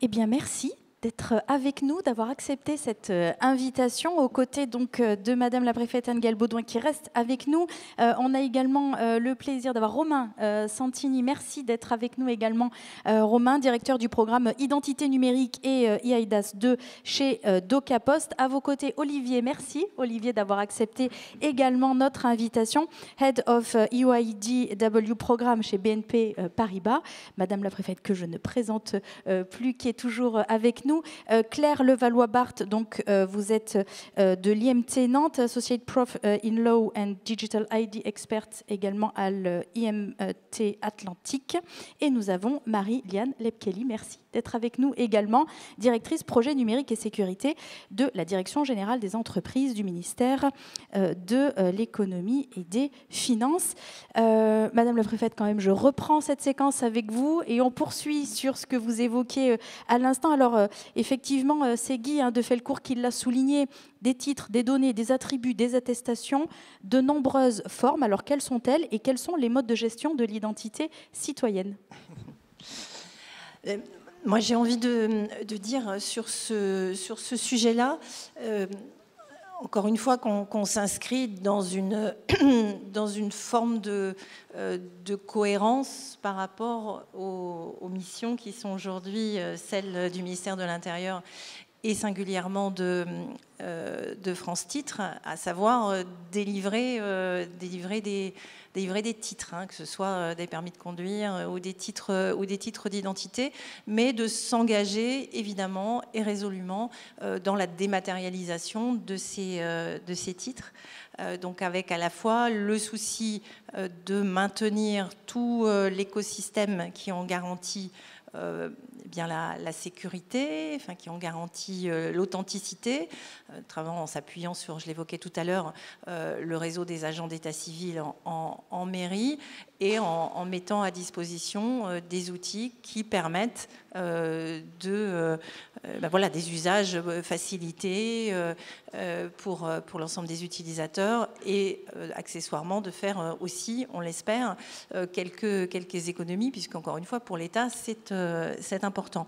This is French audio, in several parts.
Eh bien, merci d'être avec nous, d'avoir accepté cette invitation aux côtés donc de Madame la préfète Anne Galle-Baudouin qui reste avec nous. On a également le plaisir d'avoir Romain Santini. Merci d'être avec nous également, Romain, directeur du programme Identité numérique et eIDAS 2 chez DocaPost. À vos côtés, Olivier. Merci, Olivier, d'avoir accepté également notre invitation. Head of EIDW Programme chez BNP Paribas. Madame la préfète, que je ne présente plus, qui est toujours avec nous. Claire Levallois-Barthes, donc vous êtes de l'IMT Nantes, Associate Prof in Law and Digital ID Expert également à l'IMT Atlantique. Et nous avons Marie-Liane Lepkeli, merci d'être avec nous également, directrice projet numérique et sécurité de la Direction générale des entreprises du ministère de l'économie et des finances. Madame la préfète, quand même, je reprends cette séquence avec vous et on poursuit sur ce que vous évoquiez à l'instant. Alors, effectivement, c'est Guy de Felcourt qui l'a souligné, des titres, des données, des attributs, des attestations, de nombreuses formes. Alors, quelles sont-elles et quels sont les modes de gestion de l'identité citoyenne ? Moi, j'ai envie de dire sur ce sujet-là, encore une fois, qu'on s'inscrit dans une forme de cohérence par rapport aux missions qui sont aujourd'hui celles du ministère de l'Intérieur et singulièrement de France Titres, à savoir délivrer des titres, que ce soit des permis de conduire ou des titres d'identité, mais de s'engager évidemment et résolument dans la dématérialisation de ces titres. Donc avec à la fois le souci de maintenir tout l'écosystème qui en garantit bien la sécurité, qui en garantit l'authenticité, en s'appuyant sur, je l'évoquais tout à l'heure, le réseau des agents d'état civil en mairie, et en mettant à disposition des outils qui permettent des usages facilités pour l'ensemble des utilisateurs et accessoirement de faire aussi, on l'espère, quelques économies, puisqu'encore une fois, pour l'État, c'est important.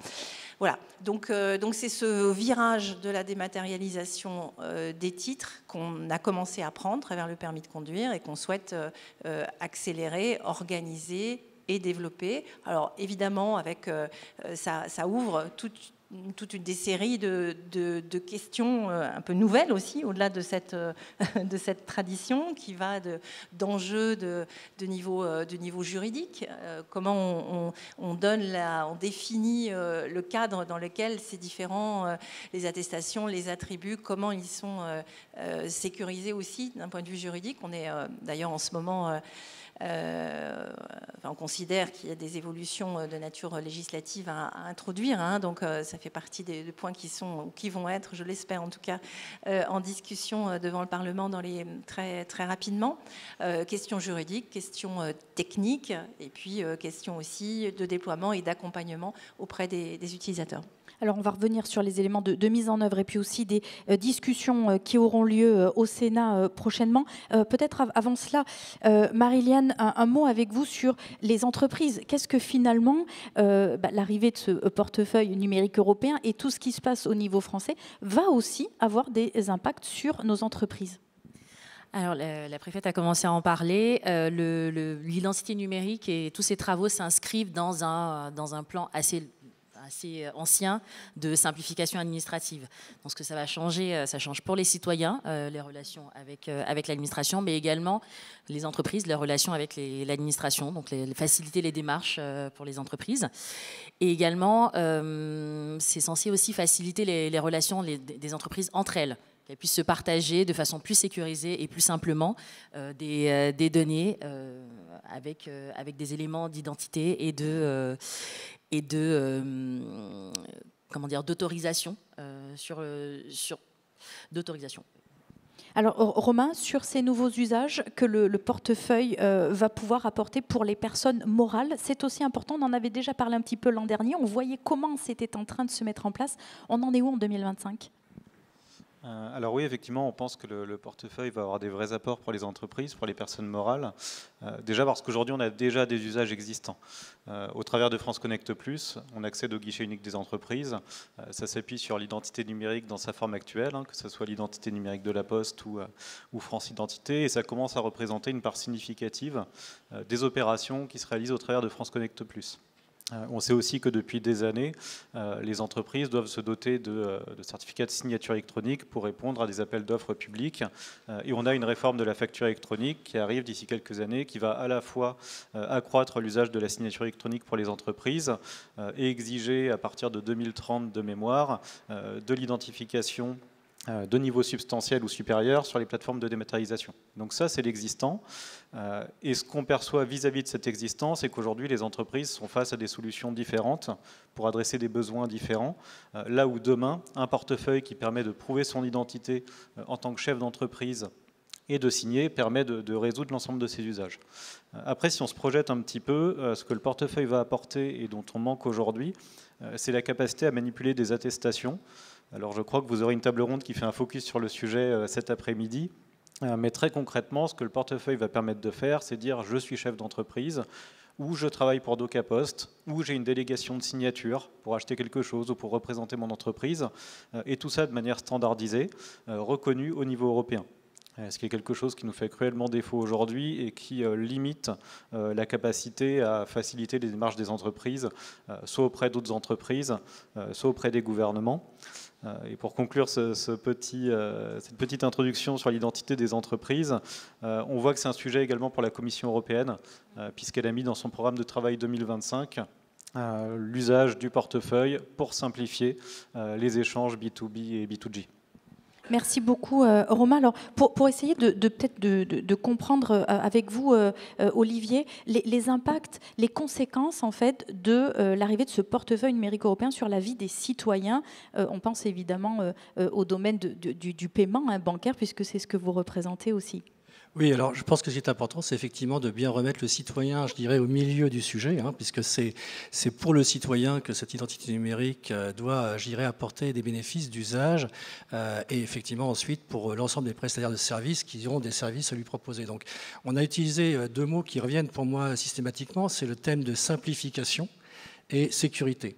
Voilà, donc c'est ce virage de la dématérialisation des titres qu'on a commencé à prendre à travers le permis de conduire et qu'on souhaite accélérer, organiser et développer. Alors évidemment, avec ça ouvre toute une série de questions un peu nouvelles aussi, au-delà de cette tradition qui va d'enjeux de niveau juridique. Comment on définit le cadre dans lequel ces différents, les attestations, les attributs, comment ils sont sécurisés aussi d'un point de vue juridique. On est d'ailleurs en ce moment... on considère qu'il y a des évolutions de nature législative à introduire, donc ça fait partie des points qui vont être, je l'espère en tout cas, en discussion devant le Parlement très, très rapidement. Questions juridiques, questions techniques, et puis questions aussi de déploiement et d'accompagnement auprès des utilisateurs. Alors, on va revenir sur les éléments de mise en œuvre et puis aussi des discussions qui auront lieu au Sénat prochainement. Peut-être avant cela, Marie-Liane, un mot avec vous sur les entreprises. Qu'est-ce que finalement l'arrivée de ce portefeuille numérique européen et tout ce qui se passe au niveau français va aussi avoir des impacts sur nos entreprises ? Alors, la préfète a commencé à en parler. L'identité numérique et tous ces travaux s'inscrivent dans un plan assez ancien de simplification administrative. Donc ce que ça va changer, ça change pour les citoyens, les relations avec l'administration, mais également les entreprises, les relations avec l'administration, donc faciliter les démarches pour les entreprises. Et également, c'est censé aussi faciliter les relations des entreprises entre elles, qu'elles puissent se partager de façon plus sécurisée et plus simplement des données avec des éléments d'identité et d'autorisation d'autorisation. Alors, Romain, sur ces nouveaux usages que le portefeuille va pouvoir apporter pour les personnes morales, c'est aussi important. On en avait déjà parlé un petit peu l'an dernier. On voyait comment c'était en train de se mettre en place. On en est où en 2025 ? Alors oui, effectivement, on pense que le portefeuille va avoir des vrais apports pour les entreprises, pour les personnes morales. Déjà parce qu'aujourd'hui, on a déjà des usages existants. Au travers de France Connect Plus, on accède au guichet unique des entreprises. Ça s'appuie sur l'identité numérique dans sa forme actuelle, que ce soit l'identité numérique de la Poste ou France Identité. Et ça commence à représenter une part significative des opérations qui se réalisent au travers de France Connect Plus. On sait aussi que depuis des années, les entreprises doivent se doter de certificats de signature électronique pour répondre à des appels d'offres publics. Et on a une réforme de la facture électronique qui arrive d'ici quelques années, qui va à la fois accroître l'usage de la signature électronique pour les entreprises et exiger à partir de 2030 de mémoire de l'identification de niveau substantiel ou supérieur sur les plateformes de dématérialisation. Donc ça, c'est l'existant. Et ce qu'on perçoit vis-à-vis de cet existant, c'est qu'aujourd'hui, les entreprises sont face à des solutions différentes pour adresser des besoins différents. Là où demain, un portefeuille qui permet de prouver son identité en tant que chef d'entreprise et de signer permet de résoudre l'ensemble de ces usages. Après, si on se projette un petit peu, ce que le portefeuille va apporter et dont on manque aujourd'hui, c'est la capacité à manipuler des attestations. Alors je crois que vous aurez une table ronde qui fait un focus sur le sujet cet après-midi. Mais très concrètement, ce que le portefeuille va permettre de faire, c'est dire je suis chef d'entreprise, ou je travaille pour DocaPost, ou j'ai une délégation de signature pour acheter quelque chose ou pour représenter mon entreprise, et tout ça de manière standardisée, reconnue au niveau européen. Ce qui est quelque chose qui nous fait cruellement défaut aujourd'hui et qui limite la capacité à faciliter les démarches des entreprises, soit auprès d'autres entreprises, soit auprès des gouvernements. Et pour conclure cette petite introduction sur l'identité des entreprises, on voit que c'est un sujet également pour la Commission européenne, puisqu'elle a mis dans son programme de travail 2025 l'usage du portefeuille pour simplifier les échanges B2B et B2G. Merci beaucoup, Romain. Alors, pour essayer peut-être de comprendre avec vous, Olivier, les impacts, les conséquences en fait de l'arrivée de ce portefeuille numérique européen sur la vie des citoyens. On pense évidemment au domaine du paiement bancaire, puisque c'est ce que vous représentez aussi. Oui, alors je pense que ce qui est important, c'est effectivement de bien remettre le citoyen, je dirais, au milieu du sujet, puisque c'est pour le citoyen que cette identité numérique doit, je dirais, apporter des bénéfices d'usage et effectivement ensuite pour l'ensemble des prestataires de services qui auront des services à lui proposer. Donc on a utilisé deux mots qui reviennent pour moi systématiquement, c'est le thème de simplification et sécurité.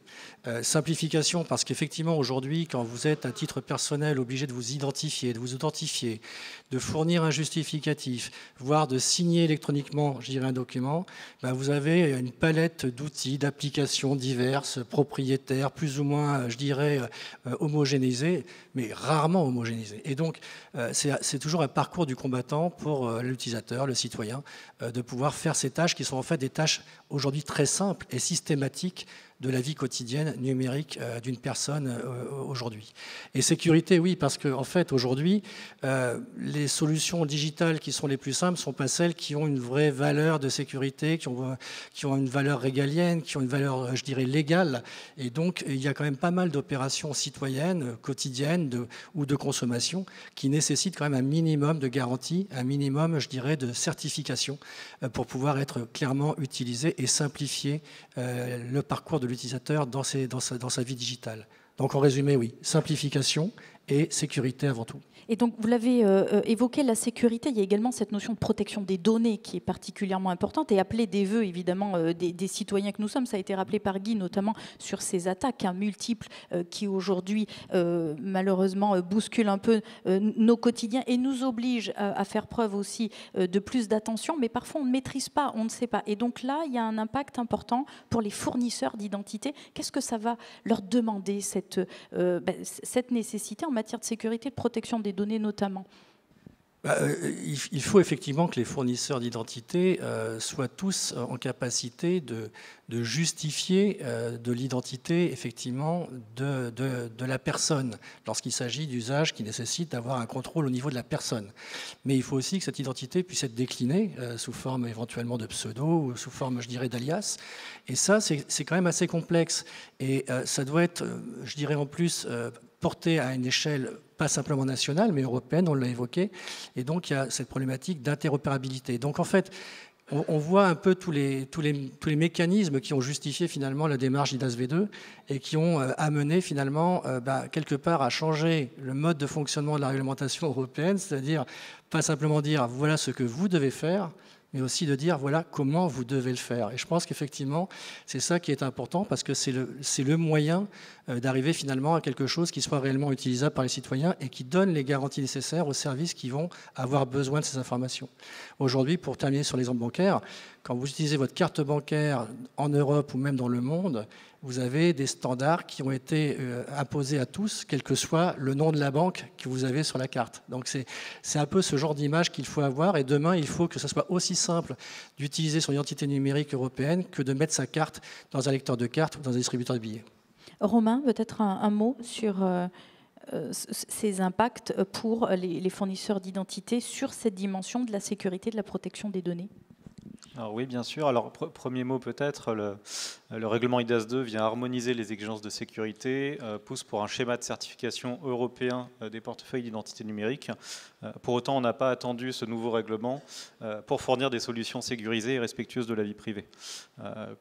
Simplification parce qu'effectivement aujourd'hui, quand vous êtes à titre personnel obligé de vous identifier, de fournir un justificatif, voire de signer électroniquement, je dirais, un document, vous avez une palette d'outils, d'applications diverses, propriétaires, plus ou moins, je dirais, homogénéisées, mais rarement homogénéisées. Et donc, c'est toujours un parcours du combattant pour l'utilisateur, le citoyen, de pouvoir faire ces tâches qui sont en fait des tâches aujourd'hui très simples et systématiques de la vie quotidienne numérique d'une personne aujourd'hui. Et sécurité, oui, parce qu'en fait, aujourd'hui, les solutions digitales qui sont les plus simples ne sont pas celles qui ont une vraie valeur de sécurité, qui ont une valeur régalienne, qui ont une valeur, je dirais, légale. Et donc, il y a quand même pas mal d'opérations citoyennes, quotidiennes ou de consommation qui nécessitent quand même un minimum de garantie, un minimum, je dirais, de certification pour pouvoir être clairement utilisées et simplifier le parcours de l'utilisateur dans sa vie digitale. Donc en résumé, oui, simplification et sécurité avant tout. Et donc, vous l'avez évoqué, la sécurité, il y a également cette notion de protection des données qui est particulièrement importante et appelée des vœux, évidemment, des citoyens que nous sommes. Ça a été rappelé par Guy, notamment sur ces attaques multiples qui, aujourd'hui, malheureusement, bousculent un peu nos quotidiens et nous obligent à faire preuve aussi de plus d'attention. Mais parfois, on ne maîtrise pas, on ne sait pas. Et donc là, il y a un impact important pour les fournisseurs d'identité. Qu'est-ce que ça va leur demander, cette nécessité en matière de sécurité, de protection des données notamment? Il faut effectivement que les fournisseurs d'identité soient tous en capacité de justifier de l'identité effectivement de la personne lorsqu'il s'agit d'usages qui nécessitent d'avoir un contrôle au niveau de la personne. Mais il faut aussi que cette identité puisse être déclinée sous forme éventuellement de pseudo ou sous forme, je dirais, d'alias. Et ça, c'est quand même assez complexe. Et ça doit être, je dirais en plus, porté à une échelle pas simplement nationale, mais européenne, on l'a évoqué. Et donc, il y a cette problématique d'interopérabilité. Donc, en fait, on voit un peu tous les mécanismes qui ont justifié finalement la démarche d'IDAS V2 et qui ont amené finalement quelque part à changer le mode de fonctionnement de la réglementation européenne, c'est-à-dire pas simplement dire voilà ce que vous devez faire, mais aussi de dire voilà comment vous devez le faire. Et je pense qu'effectivement, c'est ça qui est important parce que c'est le moyen d'arriver finalement à quelque chose qui soit réellement utilisable par les citoyens et qui donne les garanties nécessaires aux services qui vont avoir besoin de ces informations. Aujourd'hui, pour terminer sur l'exemple bancaire, quand vous utilisez votre carte bancaire en Europe ou même dans le monde, vous avez des standards qui ont été imposés à tous, quel que soit le nom de la banque que vous avez sur la carte. Donc c'est un peu ce genre d'image qu'il faut avoir. Et demain, il faut que ce soit aussi simple d'utiliser son identité numérique européenne que de mettre sa carte dans un lecteur de cartes ou dans un distributeur de billets. Romain, peut-être un mot sur ces impacts pour les fournisseurs d'identité sur cette dimension de la sécurité, de la protection des données. Alors oui, bien sûr. Alors, premier mot peut-être, le règlement IDAS 2 vient harmoniser les exigences de sécurité, pousse pour un schéma de certification européen des portefeuilles d'identité numérique. Pour autant, on n'a pas attendu ce nouveau règlement pour fournir des solutions sécurisées et respectueuses de la vie privée.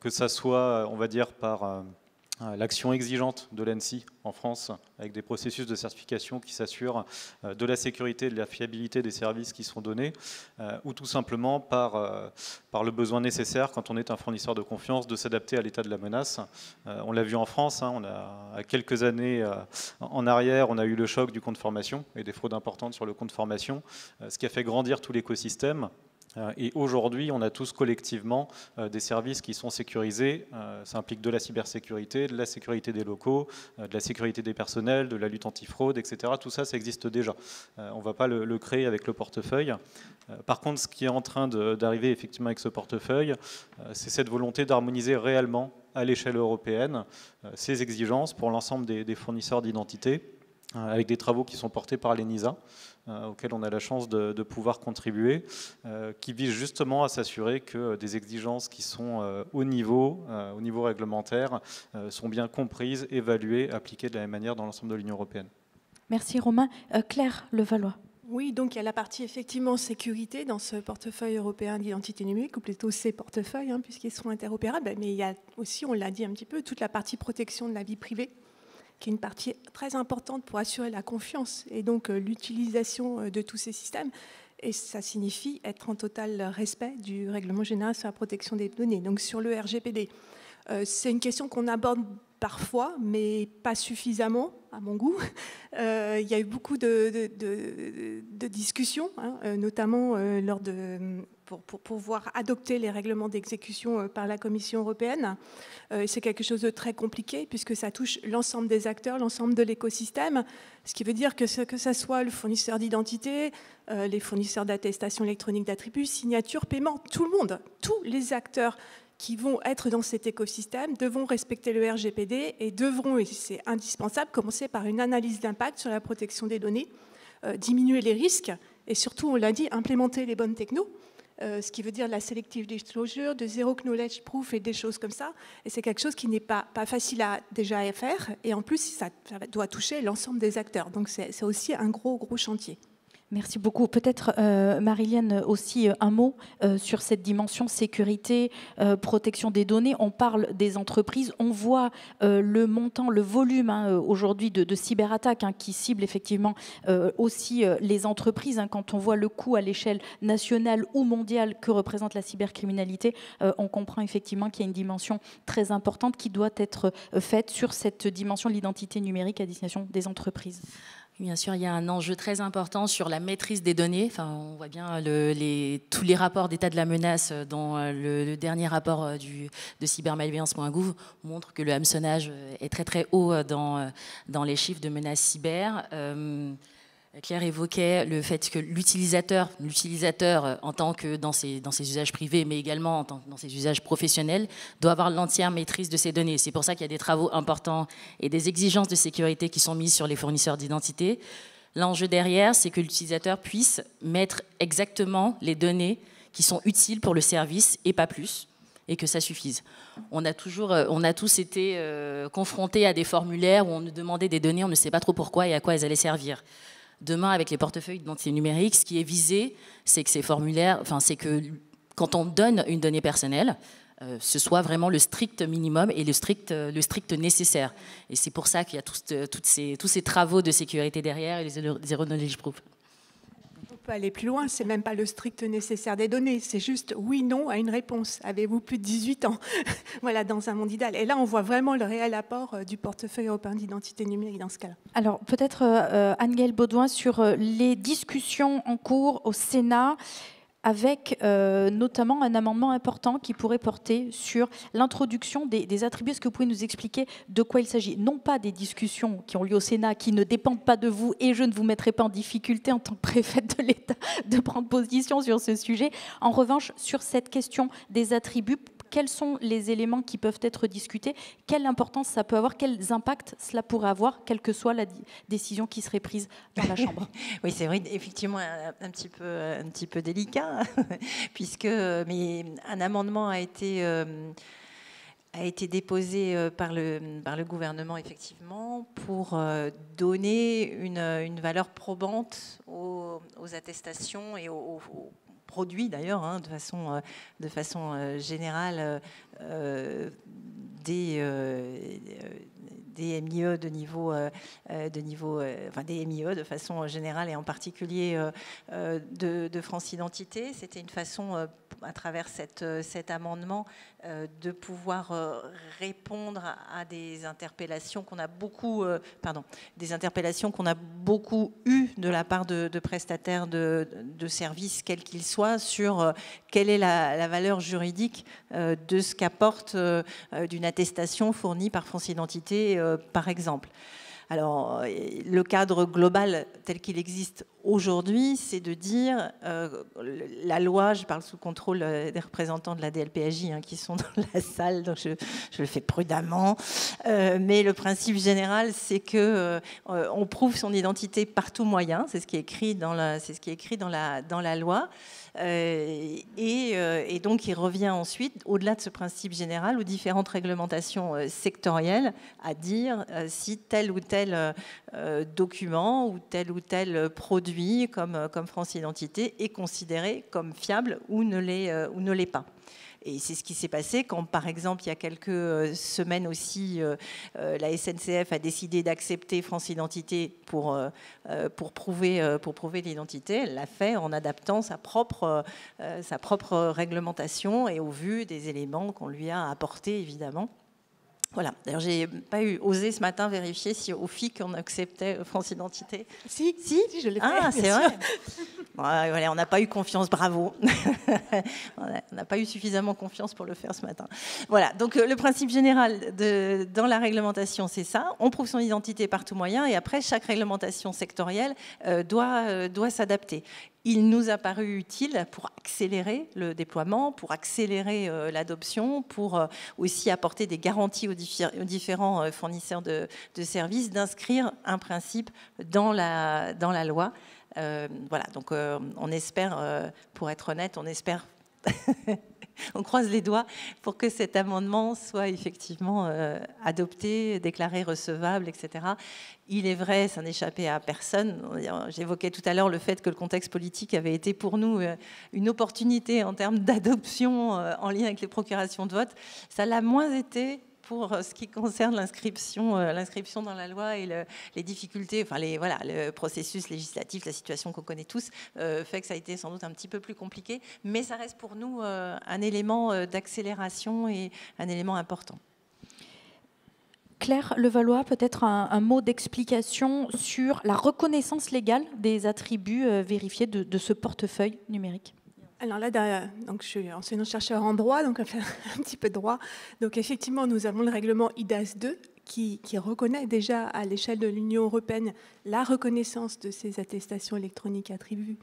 Que ça soit, on va dire, par l'action exigeante de l'ANSSI en France, avec des processus de certification qui s'assurent de la sécurité et de la fiabilité des services qui sont donnés, ou tout simplement par le besoin nécessaire, quand on est un fournisseur de confiance, de s'adapter à l'état de la menace. On l'a vu en France, on a, à quelques années en arrière, on a eu le choc du compte formation et des fraudes importantes sur le compte formation, ce qui a fait grandir tout l'écosystème. Et aujourd'hui, on a tous collectivement des services qui sont sécurisés. Ça implique de la cybersécurité, de la sécurité des locaux, de la sécurité des personnels, de la lutte antifraude, etc. Tout ça, ça existe déjà. On ne va pas le créer avec le portefeuille. Par contre, ce qui est en train d'arriver effectivement avec ce portefeuille, c'est cette volonté d'harmoniser réellement à l'échelle européenne ces exigences pour l'ensemble des fournisseurs d'identité, avec des travaux qui sont portés par l'ENISA, auxquels on a la chance de pouvoir contribuer, qui visent justement à s'assurer que des exigences qui sont au niveau réglementaire sont bien comprises, évaluées, appliquées de la même manière dans l'ensemble de l'Union européenne. Merci Romain. Claire Levallois. Oui, donc il y a la partie effectivement sécurité dans ce portefeuille européen d'identité numérique, ou plutôt ces portefeuilles, puisqu'ils sont interopérables, mais il y a aussi, on l'a dit un petit peu, toute la partie protection de la vie privée, qui est une partie très importante pour assurer la confiance et donc l'utilisation de tous ces systèmes. Et ça signifie être en total respect du règlement général sur la protection des données. Donc sur le RGPD, c'est une question qu'on aborde parfois, mais pas suffisamment, à mon goût. Il y a eu beaucoup de discussions, notamment pour pouvoir adopter les règlements d'exécution par la Commission européenne. C'est quelque chose de très compliqué, puisque ça touche l'ensemble des acteurs, l'ensemble de l'écosystème, ce qui veut dire que ça soit le fournisseur d'identité, les fournisseurs d'attestation électronique d'attributs, signature, paiement, tout le monde, tous les acteurs qui vont être dans cet écosystème devront respecter le RGPD et devront, et c'est indispensable, commencer par une analyse d'impact sur la protection des données, diminuer les risques et surtout, on l'a dit, implémenter les bonnes technos, ce qui veut dire la selective disclosure, de zero knowledge proof et des choses comme ça. Et c'est quelque chose qui n'est pas facile déjà à faire et en plus, ça doit toucher l'ensemble des acteurs. Donc c'est aussi un gros chantier. Merci beaucoup. Peut-être, Marie-Liane, aussi un mot sur cette dimension sécurité, protection des données. On parle des entreprises, on voit le montant, le volume aujourd'hui de cyberattaques qui ciblent effectivement aussi les entreprises. Quand on voit le coût à l'échelle nationale ou mondiale que représente la cybercriminalité, on comprend effectivement qu'il y a une dimension très importante qui doit être faite sur cette dimension de l'identité numérique à destination des entreprises. Bien sûr, il y a un enjeu très important sur la maîtrise des données. Enfin, on voit bien tous les rapports d'état de la menace, dont le dernier rapport de cybermalveillance.gouv montre que le hameçonnage est très très haut dans les chiffres de menaces cyber. Claire évoquait le fait que l'utilisateur, en tant que dans ses usages privés, mais également dans ses usages professionnels, doit avoir l'entière maîtrise de ses données. C'est pour ça qu'il y a des travaux importants et des exigences de sécurité qui sont mises sur les fournisseurs d'identité. L'enjeu derrière, c'est que l'utilisateur puisse mettre exactement les données qui sont utiles pour le service et pas plus, et que ça suffise. On a tous été confrontés à des formulaires où on nous demandait des données, on ne sait pas trop pourquoi et à quoi elles allaient servir. Demain, avec les portefeuilles d'identité numérique, ce qui est visé, c'est que ces formulaires, c'est que quand on donne une donnée personnelle, ce soit vraiment le strict minimum et le strict nécessaire. Et c'est pour ça qu'il y a tous ces travaux de sécurité derrière et les zero knowledge proof. On peut aller plus loin, c'est même pas le strict nécessaire des données, c'est juste oui, non à une réponse. Avez-vous plus de 18 ans? Voilà, dans un monde idéal. Et là, on voit vraiment le réel apport du portefeuille européen d'identité numérique dans ce cas-là. Alors, peut-être Anne-Gaëlle Baudouin sur les discussions en cours au Sénat, avec notamment un amendement important qui pourrait porter sur l'introduction des attributs. Est-ce que vous pouvez nous expliquer de quoi il s'agit? Non pas des discussions qui ont lieu au Sénat, qui ne dépendent pas de vous, et je ne vous mettrai pas en difficulté en tant que préfète de l'État de prendre position sur ce sujet. En revanche, sur cette question des attributs, quels sont les éléments qui peuvent être discutés? Quelle importance ça peut avoir? Quels impacts cela pourrait avoir, quelle que soit la décision qui serait prise dans la Chambre? Oui, c'est vrai, effectivement, un petit peu délicat, puisque mais un amendement a été déposé par le gouvernement, effectivement, pour donner une valeur probante aux attestations et aux produits, d'ailleurs, hein, de façon générale, des MIE des MIE de façon générale et en particulier de France Identité. C'était une façon, à travers cet amendement, de pouvoir répondre à des interpellations qu'on a beaucoup, eues de la part de prestataires de services, quels qu'ils soient, sur quelle est la valeur juridique de ce qu'apporte d'une attestation fournie par France Identité, par exemple. Alors, le cadre global tel qu'il existe aujourd'hui, c'est de dire, la loi, je parle sous contrôle des représentants de la DLPAJ hein, qui sont dans la salle, donc je le fais prudemment, mais le principe général, c'est que on prouve son identité par tout moyen, c'est ce qui est écrit dans la loi. Et donc, il revient ensuite, au-delà de ce principe général, aux différentes réglementations sectorielles, à dire si tel ou tel document ou tel produit comme France Identité est considéré comme fiable ou ne l'est pas. Et c'est ce qui s'est passé quand, par exemple, il y a quelques semaines aussi, la SNCF a décidé d'accepter France Identité pour prouver l'identité. Elle l'a fait en adaptant sa propre réglementation et au vu des éléments qu'on lui a apportés, évidemment. Voilà. D'ailleurs, j'ai pas osé ce matin vérifier si au FIC on acceptait France Identité. Si, je l'ai fait. Ah, c'est vrai. Bon, voilà, on n'a pas eu confiance, bravo. On n'a pas eu suffisamment confiance pour le faire ce matin. Voilà, donc le principe général dans la réglementation, c'est ça. On prouve son identité par tout moyen et après, chaque réglementation sectorielle doit s'adapter. Il nous a paru utile pour accélérer le déploiement, pour accélérer l'adoption, pour aussi apporter des garanties aux différents fournisseurs de services, d'inscrire un principe dans la loi. Voilà, donc on espère, pour être honnête, on espère, on croise les doigts pour que cet amendement soit effectivement adopté, déclaré recevable, etc. Il est vrai, ça n'échappait à personne. J'évoquais tout à l'heure le fait que le contexte politique avait été pour nous une opportunité en termes d'adoption en lien avec les procurations de vote. Ça l'a moins été pour ce qui concerne l'inscription dans la loi et les difficultés, enfin le processus législatif, la situation qu'on connaît tous, fait que ça a été sans doute un petit peu plus compliqué, mais ça reste pour nous un élément d'accélération et un élément important. Claire Levallois, peut-être un mot d'explication sur la reconnaissance légale des attributs vérifiés de ce portefeuille numérique. Alors là, donc je suis enseignant-chercheur en droit, donc on fait un petit peu de droit. Donc effectivement, nous avons le règlement IDAS 2 qui reconnaît déjà à l'échelle de l'Union européenne la reconnaissance de ces attestations électroniques attributs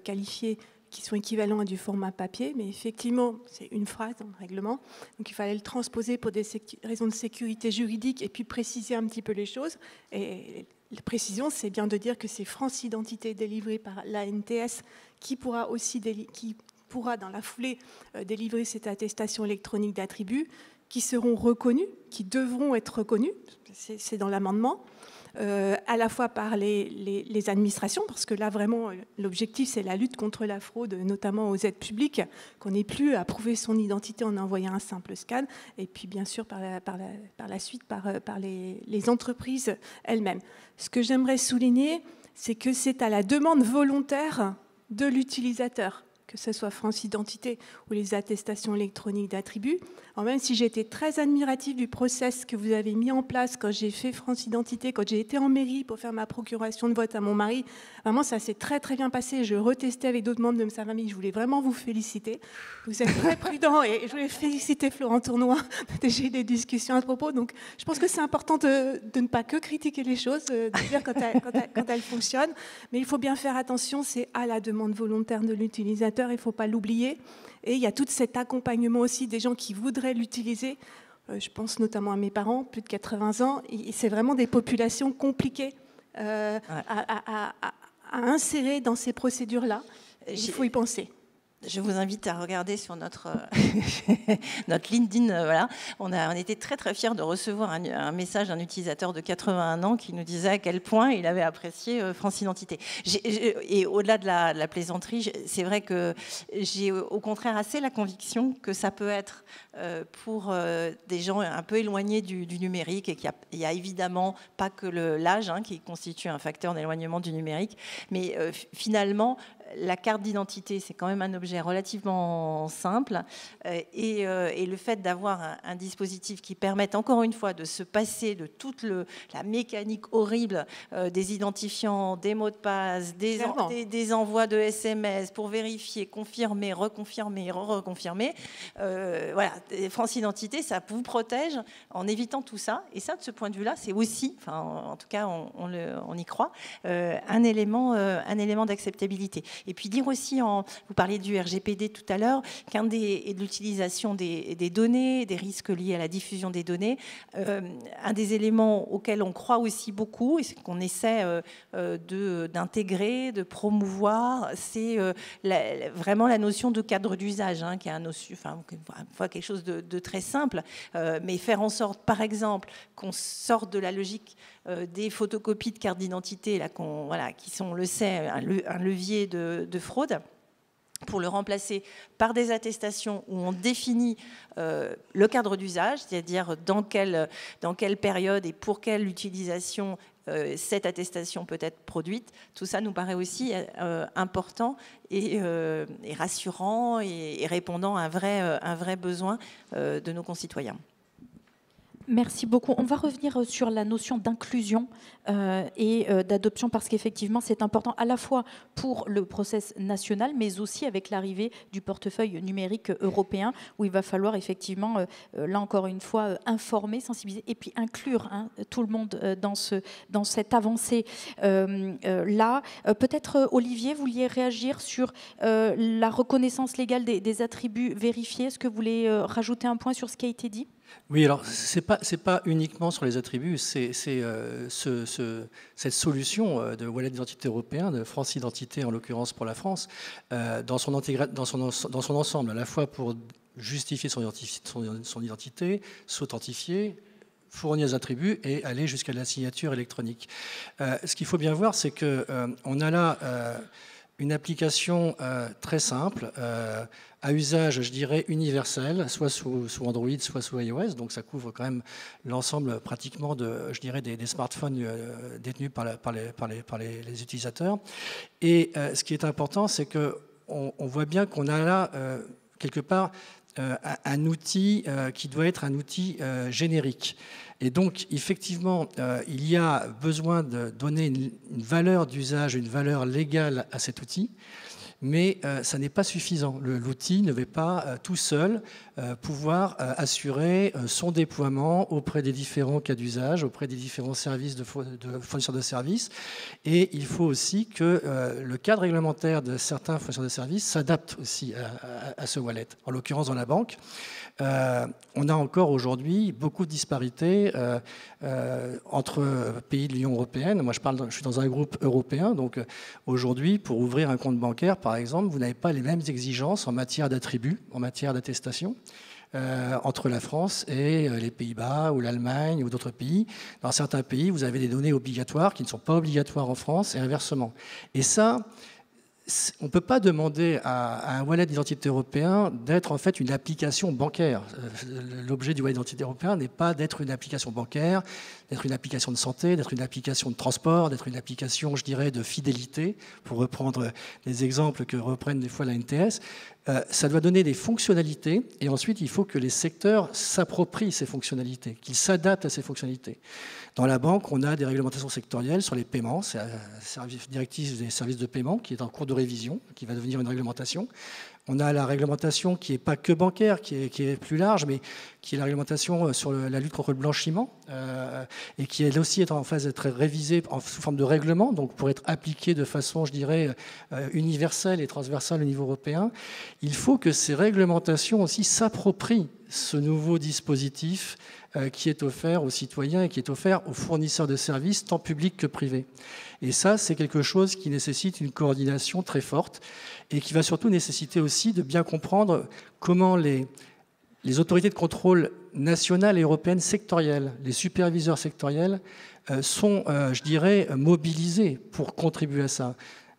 qualifiés qui sont équivalents à du format papier. Mais effectivement, c'est une phrase dans le règlement. Donc il fallait le transposer pour des raisons de sécurité juridique et puis préciser un petit peu les choses. Et la précision, c'est bien de dire que c'est France Identité délivrée par l'ANTS qui pourra dans la foulée délivrer cette attestation électronique d'attributs qui seront reconnus, qui devront être reconnus, c'est dans l'amendement, à la fois par les administrations, parce que là, vraiment, l'objectif, c'est la lutte contre la fraude, notamment aux aides publiques, qu'on n'ait plus à prouver son identité en envoyant un simple scan, et puis bien sûr par la suite par les entreprises elles-mêmes. Ce que j'aimerais souligner, c'est que c'est à la demande volontaire de l'utilisateur, que ce soit France Identité ou les attestations électroniques d'attributs. Alors même si j'ai été très admirative du process que vous avez mis en place quand j'ai fait France Identité, quand j'ai été en mairie pour faire ma procuration de vote à mon mari, vraiment ça s'est très très bien passé. Je retestais avec d'autres membres de sa famille. Je voulais vraiment vous féliciter. Vous êtes très prudent et je voulais féliciter Florent Tournois. J'ai eu des discussions à ce propos. Donc je pense que c'est important de ne pas que critiquer les choses, de dire quand elles fonctionnent. Mais il faut bien faire attention, c'est à la demande volontaire de l'utilisateur, il ne faut pas l'oublier. Et il y a tout cet accompagnement aussi des gens qui voudraient l'utiliser. Je pense notamment à mes parents, plus de 80 ans. C'est vraiment des populations compliquées à insérer dans ces procédures-là. Il faut y penser. Je vous invite à regarder sur notre LinkedIn. Voilà. On était très très fiers de recevoir un message d'un utilisateur de 81 ans qui nous disait à quel point il avait apprécié France Identité. Et au-delà de la plaisanterie, c'est vrai que j'ai au contraire assez la conviction que ça peut être pour des gens un peu éloignés du numérique, et qu'il n'y a évidemment pas que l'âge qui constitue un facteur d'éloignement du numérique, mais finalement la carte d'identité, c'est quand même un objet relativement simple, et le fait d'avoir un dispositif qui permette encore une fois de se passer de toute la mécanique horrible des identifiants, des mots de passe, des envois de SMS pour vérifier, confirmer, reconfirmer, reconfirmer. Voilà, France Identité, ça vous protège en évitant tout ça. Et ça, de ce point de vue-là, c'est aussi, enfin, en tout cas, on y croit, un élément d'acceptabilité. Et puis dire aussi, vous parliez du RGPD tout à l'heure, et de l'utilisation des données, des risques liés à la diffusion des données, un des éléments auxquels on croit aussi beaucoup, et qu'on essaie d'intégrer, de promouvoir, c'est vraiment la notion de cadre d'usage, qui est quelque chose de très simple, mais faire en sorte, par exemple, qu'on sorte de la logique des photocopies de cartes d'identité, qui sont, on le sait, un levier de fraude, pour le remplacer par des attestations où on définit le cadre d'usage, c'est-à-dire dans quelle période et pour quelle utilisation cette attestation peut être produite. Tout ça nous paraît aussi important et rassurant, et répondant à un vrai besoin de nos concitoyens. Merci beaucoup. On va revenir sur la notion d'inclusion et d'adoption, parce qu'effectivement, c'est important à la fois pour le process national, mais aussi avec l'arrivée du portefeuille numérique européen, où il va falloir effectivement, là encore une fois, informer, sensibiliser et puis inclure tout le monde dans cette avancée. Là, peut-être, Olivier, vous vouliez réagir sur la reconnaissance légale des attributs vérifiés. Est-ce que vous voulez rajouter un point sur ce qui a été dit ? Oui, alors c'est pas uniquement sur les attributs, c'est cette solution de wallet d'identité européen, de France Identité en l'occurrence pour la France, dans son ensemble, à la fois pour justifier son identité, s'authentifier, fournir des attributs et aller jusqu'à la signature électronique. Ce qu'il faut bien voir, c'est qu'on a là une application très simple, à usage, je dirais, universel, soit sous Android, soit sous iOS. Donc ça couvre quand même l'ensemble pratiquement des smartphones détenus par les utilisateurs. Et ce qui est important, c'est qu'on voit bien qu'on a là, quelque part, un outil qui doit être un outil générique. Et donc, effectivement, il y a besoin de donner une valeur d'usage, une valeur légale à cet outil, mais ça n'est pas suffisant. L'outil ne va pas tout seul pouvoir assurer son déploiement auprès des différents cas d'usage, auprès des différents services de fournisseurs de services. Et il faut aussi que le cadre réglementaire de certains fournisseurs de services s'adapte aussi à ce wallet. En l'occurrence, dans la banque, on a encore aujourd'hui beaucoup de disparités entre pays de l'Union européenne. Moi, je suis dans un groupe européen, donc aujourd'hui, pour ouvrir un compte bancaire, par exemple, vous n'avez pas les mêmes exigences en matière d'attributs, en matière d'attestation, entre la France et les Pays-Bas ou l'Allemagne ou d'autres pays. Dans certains pays, vous avez des données obligatoires qui ne sont pas obligatoires en France et inversement. Et ça, on ne peut pas demander à un wallet d'identité européen d'être en fait une application bancaire. L'objet du wallet d'identité européen n'est pas d'être une application bancaire, d'être une application de santé, d'être une application de transport, d'être une application, je dirais, de fidélité, pour reprendre les exemples que reprennent des fois la NTS. Ça doit donner des fonctionnalités et ensuite il faut que les secteurs s'approprient ces fonctionnalités, qu'ils s'adaptent à ces fonctionnalités. Dans la banque, on a des réglementations sectorielles sur les paiements, c'est la directive des services de paiement qui est en cours de révision, qui va devenir une réglementation. On a la réglementation qui n'est pas que bancaire, qui est plus large, mais qui est la réglementation sur la lutte contre le blanchiment et qui elle aussi est en phase d'être révisée sous forme de règlement, donc pour être appliquée de façon, je dirais, universelle et transversale au niveau européen. Il faut que ces réglementations aussi s'approprient ce nouveau dispositif qui est offert aux citoyens et qui est offert aux fournisseurs de services, tant publics que privés. Et ça, c'est quelque chose qui nécessite une coordination très forte et qui va surtout nécessiter aussi de bien comprendre comment les autorités de contrôle nationales et européennes sectorielles, les superviseurs sectoriels, sont, je dirais, mobilisés pour contribuer à ça.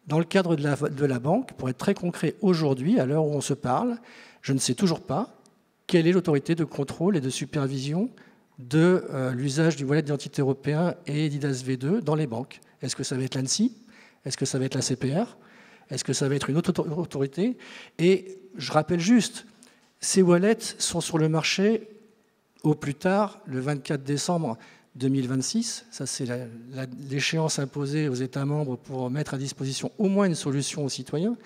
Dans le cadre de la banque, pour être très concret, aujourd'hui, à l'heure où on se parle, je ne sais toujours pas quelle est l'autorité de contrôle et de supervision de l'usage du wallet d'identité européen et d'IDAS V2 dans les banques. Est-ce que ça va être l'ANSSI? Est-ce que ça va être la CPR? Est-ce que ça va être une autre autorité? Et je rappelle juste, ces wallets sont sur le marché au plus tard le 24 décembre 2026. Ça, c'est l'échéance imposée aux États membres pour mettre à disposition au moins une solution aux citoyens.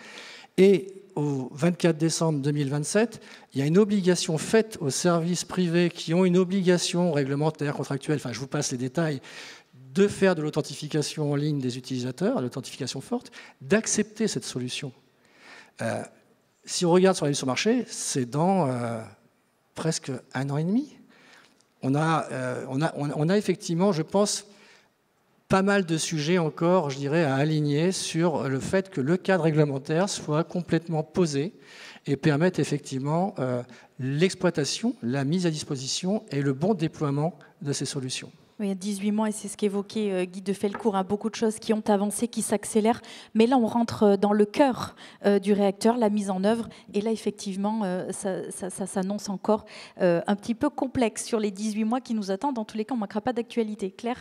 Et au 24 décembre 2027, il y a une obligation faite aux services privés qui ont une obligation réglementaire, contractuelle, enfin je vous passe les détails, de faire de l'authentification en ligne des utilisateurs, l'authentification forte, d'accepter cette solution. Si on regarde sur la liste sur le marché, c'est dans presque 1 an et demi. On a effectivement, je pense, pas mal de sujets encore, je dirais, à aligner sur le fait que le cadre réglementaire soit complètement posé et permette effectivement l'exploitation, la mise à disposition et le bon déploiement de ces solutions. Oui, il y a 18 mois, et c'est ce qu'évoquait Guy de Felcourt, hein, beaucoup de choses qui ont avancé, qui s'accélèrent. Mais là, on rentre dans le cœur du réacteur, la mise en œuvre. Et là, effectivement, ça s'annonce encore un petit peu complexe sur les 18 mois qui nous attendent. Dans tous les cas, on ne manquera pas d'actualité. Claire,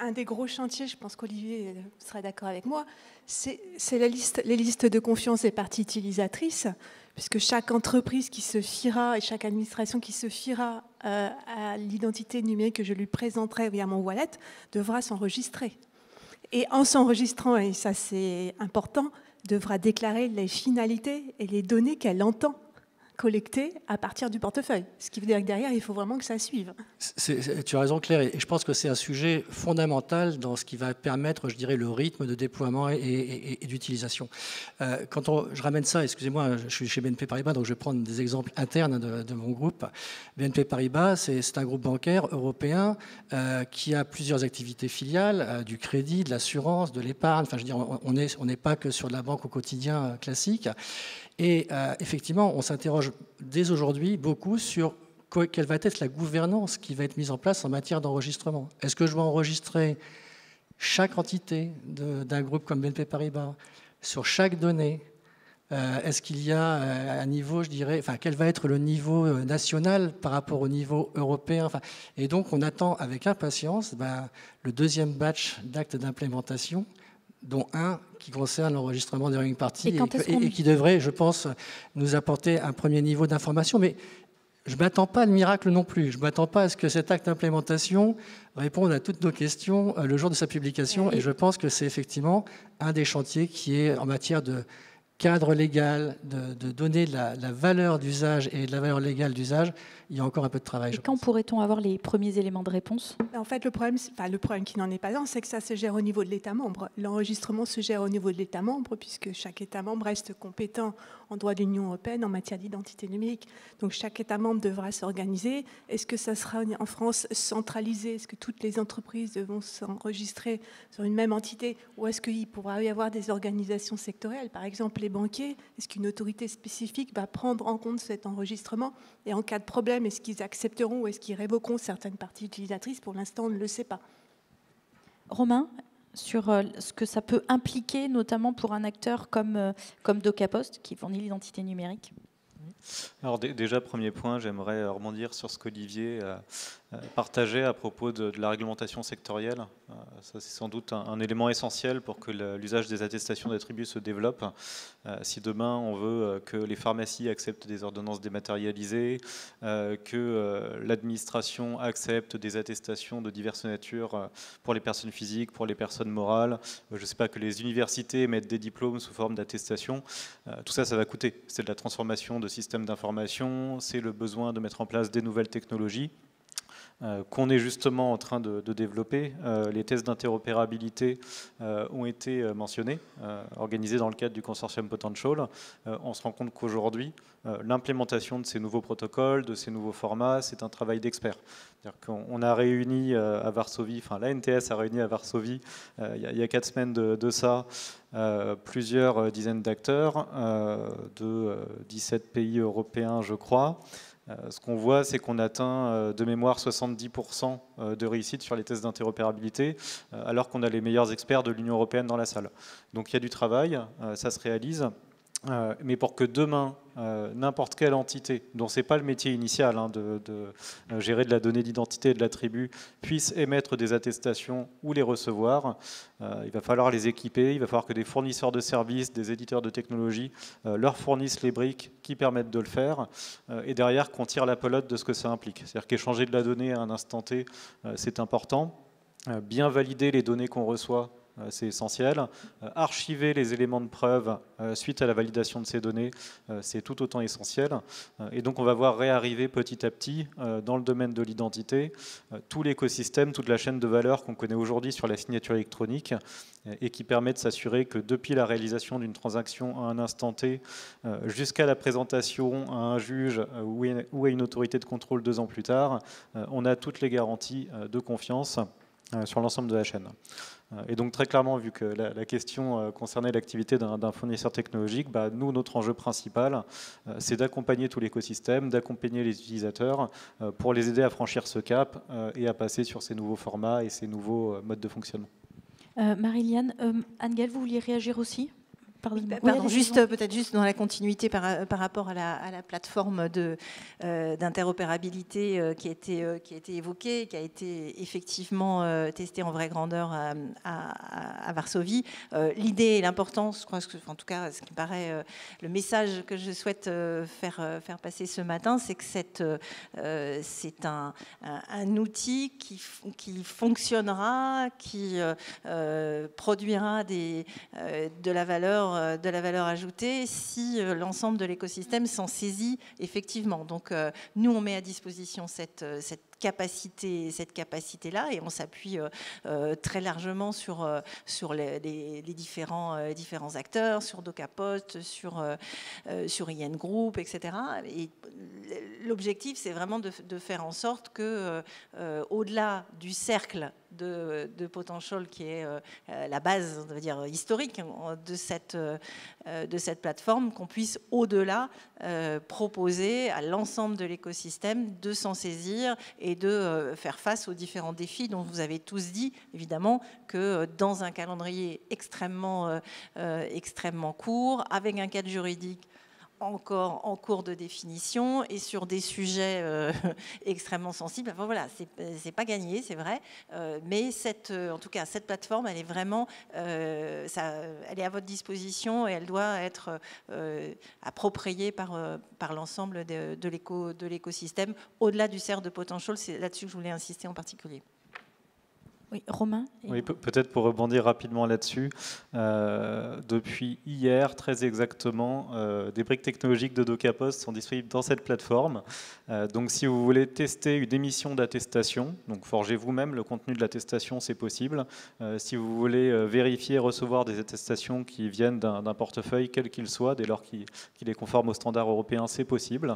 un des gros chantiers, je pense qu'Olivier serait d'accord avec moi, c'est les listes de confiance des parties utilisatrices, puisque chaque entreprise qui se fiera et chaque administration qui se fiera à l'identité numérique que je lui présenterai via mon wallet devra s'enregistrer. Et en s'enregistrant, et ça c'est important, devra déclarer les finalités et les données qu'elle entend collecter à partir du portefeuille. Ce qui veut dire que derrière, il faut vraiment que ça suive. Tu as raison, Claire, et je pense que c'est un sujet fondamental dans ce qui va permettre, je dirais, le rythme de déploiement et d'utilisation. Je ramène ça, excusez-moi, je suis chez BNP Paribas, donc je vais prendre des exemples internes de mon groupe. BNP Paribas, c'est un groupe bancaire européen qui a plusieurs activités filiales, du crédit, de l'assurance, de l'épargne. Enfin, je veux dire, on n'est pas que sur de la banque au quotidien classique. Et effectivement, on s'interroge dès aujourd'hui beaucoup sur quelle va être la gouvernance qui va être mise en place en matière d'enregistrement. Est-ce que je vais enregistrer chaque entité d'un groupe comme BNP Paribas sur chaque donnée? Est-ce qu'il y a un niveau, je dirais, enfin, quel va être le niveau national par rapport au niveau européen? Enfin, et donc, on attend avec impatience le deuxième batch d'actes d'implémentation, dont un qui concerne l'enregistrement des running parties et qui devrait, je pense, nous apporter un premier niveau d'information. Mais je ne m'attends pas à le miracle non plus. Je ne m'attends pas à ce que cet acte d'implémentation réponde à toutes nos questions le jour de sa publication. Et je pense que c'est effectivement un des chantiers qui est en matière de cadre légal, de donner de la valeur d'usage et de la valeur légale d'usage. Il y a encore un peu de travail. Et quand pourrait-on avoir les premiers éléments de réponse? En fait, le problème qui n'en est pas un, c'est que ça se gère au niveau de l'État membre. L'enregistrement se gère au niveau de l'État membre, puisque chaque État membre reste compétent en droit de l'Union européenne en matière d'identité numérique. Donc chaque État membre devra s'organiser. Est-ce que ça sera en France centralisé? Est-ce que toutes les entreprises vont s'enregistrer sur une même entité? Ou est-ce qu'il pourra y avoir des organisations sectorielles? Par exemple, les banquiers, est-ce qu'une autorité spécifique va prendre en compte cet enregistrement? Et en cas de problème, est-ce qu'ils accepteront ou est-ce qu'ils révoqueront certaines parties utilisatrices? Pour l'instant, on ne le sait pas. Romain, sur ce que ça peut impliquer, notamment pour un acteur comme DocaPost, qui fournit l'identité numérique? Alors déjà, premier point, j'aimerais rebondir sur ce qu'Olivier partageait à propos de la réglementation sectorielle. Ça, c'est sans doute un élément essentiel pour que l'usage des attestations d'attributs se développe. Si demain, on veut que les pharmacies acceptent des ordonnances dématérialisées, que l'administration accepte des attestations de diverses natures pour les personnes physiques, pour les personnes morales, je ne sais pas, que les universités mettent des diplômes sous forme d'attestation, tout ça, ça va coûter. C'est de la transformation de systèmes d'information, c'est le besoin de mettre en place des nouvelles technologies qu'on est justement en train de développer. Les tests d'interopérabilité ont été mentionnés, organisés dans le cadre du consortium Potential. On se rend compte qu'aujourd'hui, l'implémentation de ces nouveaux protocoles, de ces nouveaux formats, c'est un travail d'experts. On a réuni à Varsovie, enfin l'ANTS a réuni à Varsovie il y a 4 semaines de ça, plusieurs dizaines d'acteurs de 17 pays européens, je crois. Ce qu'on voit, c'est qu'on atteint de mémoire 70% de réussite sur les tests d'interopérabilité, alors qu'on a les meilleurs experts de l'Union européenne dans la salle. Donc il y a du travail, ça se réalise. Mais pour que demain, n'importe quelle entité, dont ce n'est pas le métier initial de gérer de la donnée d'identité et de l'attribut, puisse émettre des attestations ou les recevoir, il va falloir les équiper, il va falloir que des fournisseurs de services, des éditeurs de technologies leur fournissent les briques qui permettent de le faire, et derrière qu'on tire la pelote de ce que ça implique. C'est-à-dire qu'échanger de la donnée à un instant T, c'est important. Bien valider les données qu'on reçoit, c'est essentiel. Archiver les éléments de preuve suite à la validation de ces données, c'est tout autant essentiel. Et donc on va voir réarriver petit à petit dans le domaine de l'identité tout l'écosystème, toute la chaîne de valeur qu'on connaît aujourd'hui sur la signature électronique et qui permet de s'assurer que depuis la réalisation d'une transaction à un instant T jusqu'à la présentation à un juge ou à une autorité de contrôle 2 ans plus tard, on a toutes les garanties de confiance sur l'ensemble de la chaîne. Et donc très clairement, vu que la question concernait l'activité d'un fournisseur technologique, nous, notre enjeu principal, c'est d'accompagner tout l'écosystème, d'accompagner les utilisateurs pour les aider à franchir ce cap et à passer sur ces nouveaux formats et ces nouveaux modes de fonctionnement. Marie-Liane, Anne-Gaëlle, vous vouliez réagir aussi? Pardon, peut-être juste dans la continuité par rapport à la plateforme d'interopérabilité qui a été évoquée, qui a été effectivement testée en vraie grandeur à Varsovie. L'idée et l'importance, je crois, en tout cas, ce qui me paraît le message que je souhaite faire passer ce matin, c'est que c'est un outil qui fonctionnera, qui produira de la valeur ajoutée si l'ensemble de l'écosystème s'en saisit effectivement. Donc nous, on met à disposition cette capacité-là et on s'appuie très largement sur les différents acteurs, sur DocaPost, sur IN Group, etc. Et l'objectif, c'est vraiment de faire en sorte que, au-delà du cercle de Potential, qui est la base, on va dire, historique de cette plateforme, qu'on puisse au-delà proposer à l'ensemble de l'écosystème de s'en saisir et de faire face aux différents défis dont vous avez tous dit, évidemment, que dans un calendrier extrêmement court, avec un cadre juridique encore en cours de définition et sur des sujets extrêmement sensibles. Enfin voilà, c'est pas gagné, c'est vrai, mais en tout cas cette plateforme, elle est vraiment, elle est à votre disposition et elle doit être appropriée par l'ensemble de l'écosystème, au-delà du cercle de Potential. C'est là-dessus que je voulais insister en particulier. Oui, Romain. Oui, peut-être pour rebondir rapidement là-dessus, depuis hier, très exactement, des briques technologiques de DocaPost sont disponibles dans cette plateforme. Donc si vous voulez tester une émission d'attestation, donc forgez vous-même le contenu de l'attestation, c'est possible. Si vous voulez vérifier et recevoir des attestations qui viennent d'un portefeuille, quel qu'il soit, dès lors qu'il est conforme aux standards européens, c'est possible.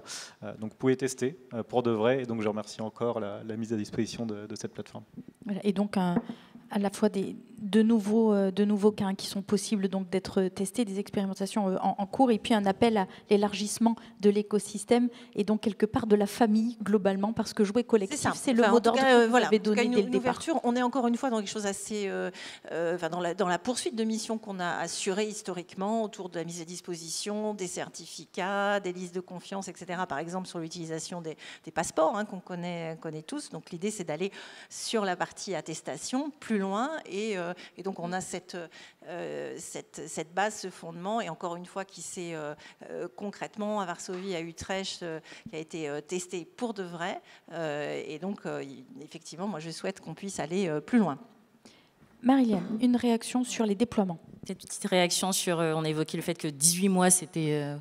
Donc vous pouvez tester pour de vrai. Et donc je remercie encore la mise à disposition de cette plateforme. Voilà, et donc à la fois des de nouveaux cas qui sont possibles donc d'être testés, des expérimentations en cours, et puis un appel à l'élargissement de l'écosystème et donc quelque part de la famille globalement, parce que jouer collectif, c'est le mot d'ordre que vous avez donné dès le départ. On est encore une fois dans quelque chose assez, dans la poursuite de missions qu'on a assurées historiquement autour de la mise à disposition des certificats, des listes de confiance, etc. Par exemple sur l'utilisation des passeports qu'on connaît tous. Donc l'idée c'est d'aller sur la partie attestation plus loin et donc on a cette base, ce fondement, et encore une fois qui s'est concrètement à Varsovie, à Utrecht, qui a été testé pour de vrai. Et donc effectivement, moi je souhaite qu'on puisse aller plus loin. Marie-Liane, une réaction sur les déploiements. Cette petite réaction sur, on a évoqué le fait que 18 mois c'était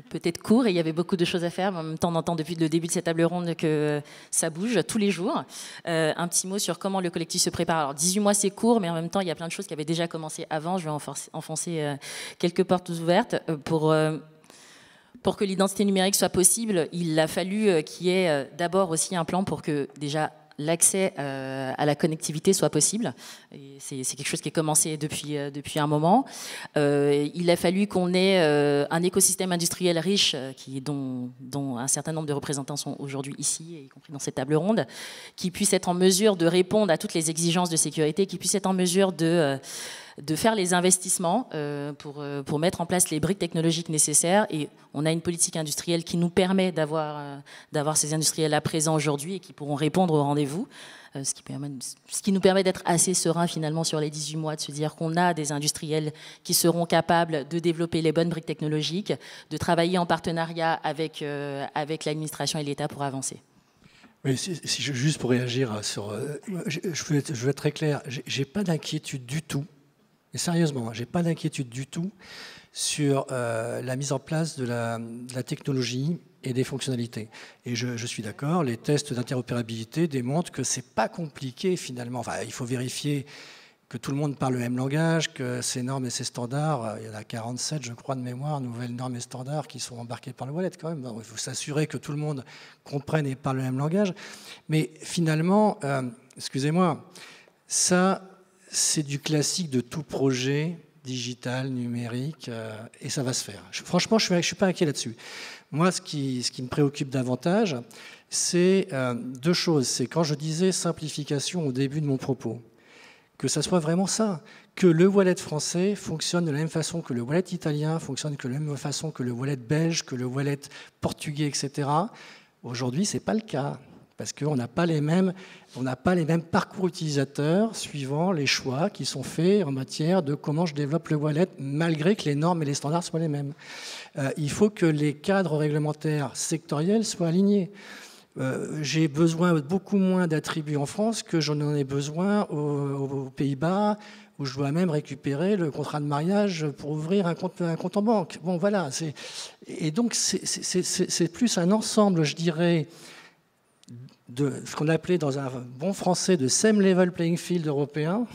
peut-être court et il y avait beaucoup de choses à faire, mais en même temps on entend depuis le début de cette table ronde que ça bouge tous les jours. Un petit mot sur comment le collectif se prépare. Alors 18 mois c'est court, mais en même temps il y a plein de choses qui avaient déjà commencé avant. Je vais enfoncer quelques portes ouvertes. Pour que l'identité numérique soit possible, il a fallu qu'il y ait d'abord aussi un plan pour que déjà l'accès à la connectivité soit possible. C'est quelque chose qui est commencé depuis un moment. Il a fallu qu'on ait un écosystème industriel riche, dont un certain nombre de représentants sont aujourd'hui ici, y compris dans cette table ronde, qui puisse être en mesure de répondre à toutes les exigences de sécurité, qui puisse être en mesure de faire les investissements pour mettre en place les briques technologiques nécessaires. Et on a une politique industrielle qui nous permet d'avoir ces industriels-là présents aujourd'hui et qui pourront répondre au rendez-vous. Ce qui nous permet d'être assez serein finalement sur les 18 mois, de se dire qu'on a des industriels qui seront capables de développer les bonnes briques technologiques, de travailler en partenariat avec l'administration et l'État pour avancer. Oui, juste pour réagir sur... je veux être très clair, j'ai pas d'inquiétude du tout. Et sérieusement, je n'ai pas d'inquiétude du tout sur la mise en place de la technologie et des fonctionnalités. Et je suis d'accord, les tests d'interopérabilité démontrent que ce n'est pas compliqué finalement. Enfin, il faut vérifier que tout le monde parle le même langage, que ces normes et ces standards, il y en a 47, je crois, de mémoire, nouvelles normes et standards qui sont embarqués par le wallet quand même. Il faut s'assurer que tout le monde comprenne et parle le même langage. Mais finalement, excusez-moi, ça... c'est du classique de tout projet digital, numérique, et ça va se faire. Franchement, je ne suis pas inquiet là-dessus. Moi, ce qui me préoccupe davantage, c'est deux choses. C'est quand je disais simplification au début de mon propos, que ça soit vraiment ça, que le wallet français fonctionne de la même façon que le wallet italien, fonctionne de la même façon que le wallet belge, que le wallet portugais, etc. Aujourd'hui, ce n'est pas le cas. Parce qu'on n'a pas les mêmes parcours utilisateurs suivant les choix qui sont faits en matière de comment je développe le wallet, malgré que les normes et les standards soient les mêmes. Il faut que les cadres réglementaires sectoriels soient alignés. J'ai besoin de beaucoup moins d'attributs en France que j'en ai besoin aux Pays-Bas, où je dois même récupérer le contrat de mariage pour ouvrir un compte en banque. Bon, voilà. Et donc, c'est plus un ensemble, je dirais, de ce qu'on appelait dans un bon français de same level playing field européen,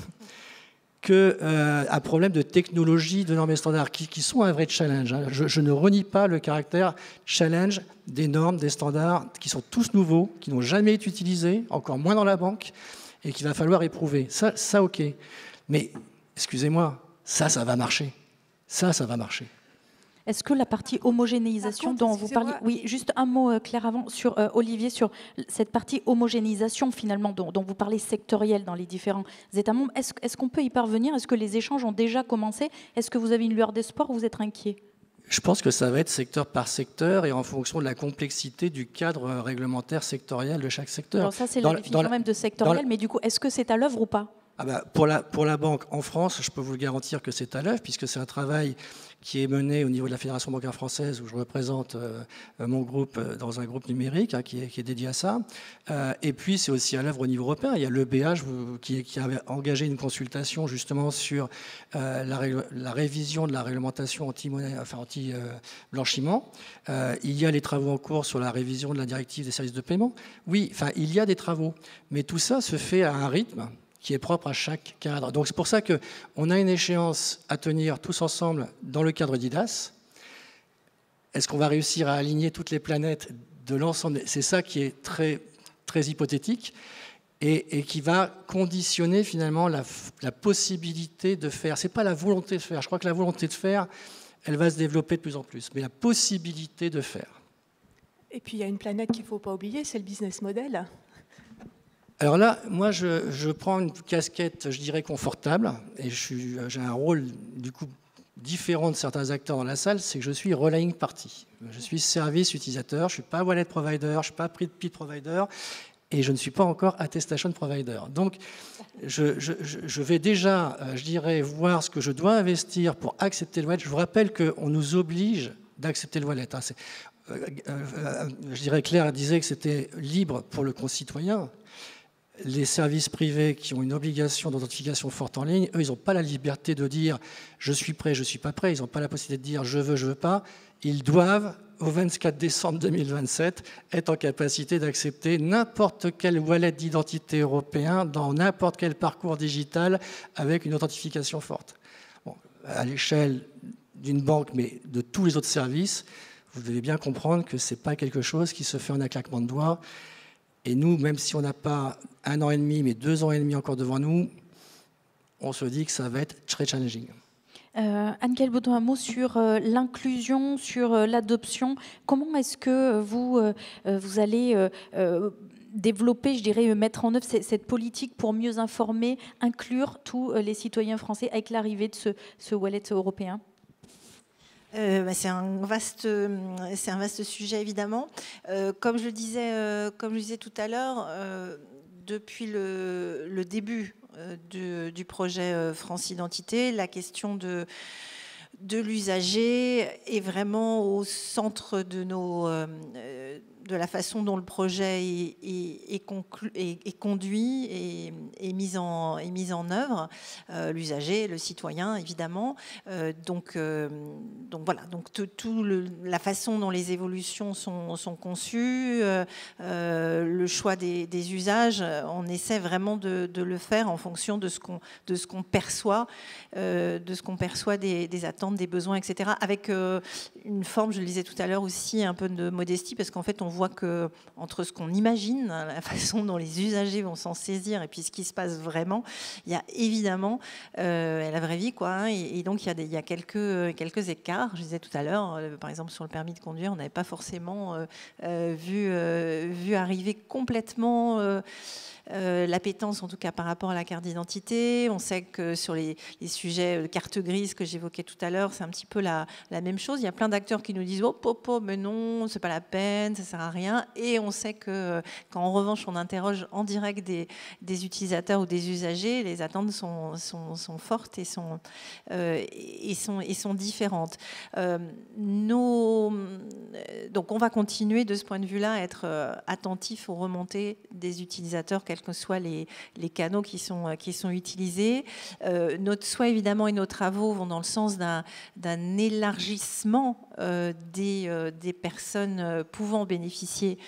qu'un problème de technologie, de normes et standards, qui sont un vrai challenge. Je ne renie pas le caractère challenge des normes, des standards, qui sont tous nouveaux, qui n'ont jamais été utilisés, encore moins dans la banque, et qu'il va falloir éprouver. Ça ok. Mais, excusez-moi, ça va marcher. Ça va marcher. Est-ce que la partie homogénéisation dont vous parliez... Oui, juste un mot, Claire, avant, sur Olivier, sur cette partie homogénéisation, finalement, dont vous parlez sectorielle dans les différents États membres. Est-ce qu'on peut y parvenir? Est-ce que les échanges ont déjà commencé? Est-ce que vous avez une lueur d'espoir ou vous êtes inquiet? Je pense que ça va être secteur par secteur et en fonction de la complexité du cadre réglementaire sectoriel de chaque secteur. Alors ça, c'est la définition même de sectoriel, mais du coup, est-ce que c'est à l'œuvre ou pas? Pour la banque en France, je peux vous le garantir que c'est à l'œuvre, puisque c'est un travail qui est mené au niveau de la Fédération bancaire française, où je représente mon groupe dans un groupe numérique qui est dédié à ça. Et puis, c'est aussi à l'œuvre au niveau européen. Il y a l'EBH qui avait engagé une consultation justement sur la révision de la réglementation anti-blanchiment. Il y a les travaux en cours sur la révision de la directive des services de paiement. Oui, il y a des travaux, mais tout ça se fait à un rythme qui est propre à chaque cadre. Donc c'est pour ça qu'on a une échéance à tenir tous ensemble dans le cadre d'IDAS. Est-ce qu'on va réussir à aligner toutes les planètes de l'ensemble? C'est ça qui est très, très hypothétique. et qui va conditionner finalement la possibilité de faire. Ce n'est pas la volonté de faire. Je crois que la volonté de faire, elle va se développer de plus en plus, mais la possibilité de faire. Et puis il y a une planète qu'il ne faut pas oublier, c'est le business model. Alors là, moi, je prends une casquette, je dirais, confortable, et j'ai un rôle, du coup, différent de certains acteurs dans la salle, c'est que je suis relaying party. Je suis service utilisateur, je ne suis pas wallet provider, je ne suis pas PID provider, et je ne suis pas encore attestation provider. Donc, je vais déjà, je dirais, voir ce que je dois investir pour accepter le wallet. Je vous rappelle qu'on nous oblige d'accepter le wallet. Je dirais, Claire disait que c'était libre pour le concitoyen. Les services privés qui ont une obligation d'authentification forte en ligne, eux, ils n'ont pas la liberté de dire « je suis prêt, je ne suis pas prêt ». Ils n'ont pas la possibilité de dire « je veux pas ». Ils doivent, au 24 décembre 2027, être en capacité d'accepter n'importe quel wallet d'identité européen dans n'importe quel parcours digital avec une authentification forte. Bon, à l'échelle d'une banque, mais de tous les autres services, vous devez bien comprendre que ce n'est pas quelque chose qui se fait en un claquement de doigts. Et nous, même si on n'a pas 1 an et demi, mais 2 ans et demi encore devant nous, on se dit que ça va être très challenging. Anne-Gaëlle Baudouin, un mot sur l'inclusion, sur l'adoption. Comment est-ce que vous allez développer, je dirais, mettre en œuvre cette politique pour mieux informer, inclure tous les citoyens français avec l'arrivée de ce wallet européen ? C'est un vaste sujet, évidemment. Comme je le disais tout à l'heure, depuis le début du projet France Identité, la question de l'usager est vraiment au centre de la façon dont le projet est conduit et mis en œuvre. L'usager, le citoyen, évidemment. Donc voilà. Donc la façon dont les évolutions sont conçues, le choix des usages, on essaie vraiment de le faire en fonction de ce qu'on perçoit, des attentes, des besoins, etc. Avec une forme, je le disais tout à l'heure aussi, un peu de modestie, parce qu'en fait, on voit que entre ce qu'on imagine, la façon dont les usagers vont s'en saisir, et puis ce qui se passe vraiment, il y a évidemment la vraie vie, quoi. Hein, et donc il y a quelques écarts. Je disais tout à l'heure, par exemple sur le permis de conduire, on n'avait pas forcément vu arriver complètement l'appétence, en tout cas par rapport à la carte d'identité. On sait que sur les sujets de carte grise que j'évoquais tout à l'heure, c'est un petit peu la même chose. Il y a plein d'acteurs qui nous disent « Oh, mais non, c'est pas la peine, ça sert à rien ». Et on sait que quand en revanche on interroge en direct des utilisateurs ou des usagers, les attentes sont fortes et sont différentes. Donc on va continuer de ce point de vue-là à être attentif aux remontées des utilisateurs, quels que soient les canaux qui sont utilisés. Notre souhait, évidemment, et nos travaux vont dans le sens d'un élargissement des personnes pouvant bénéficier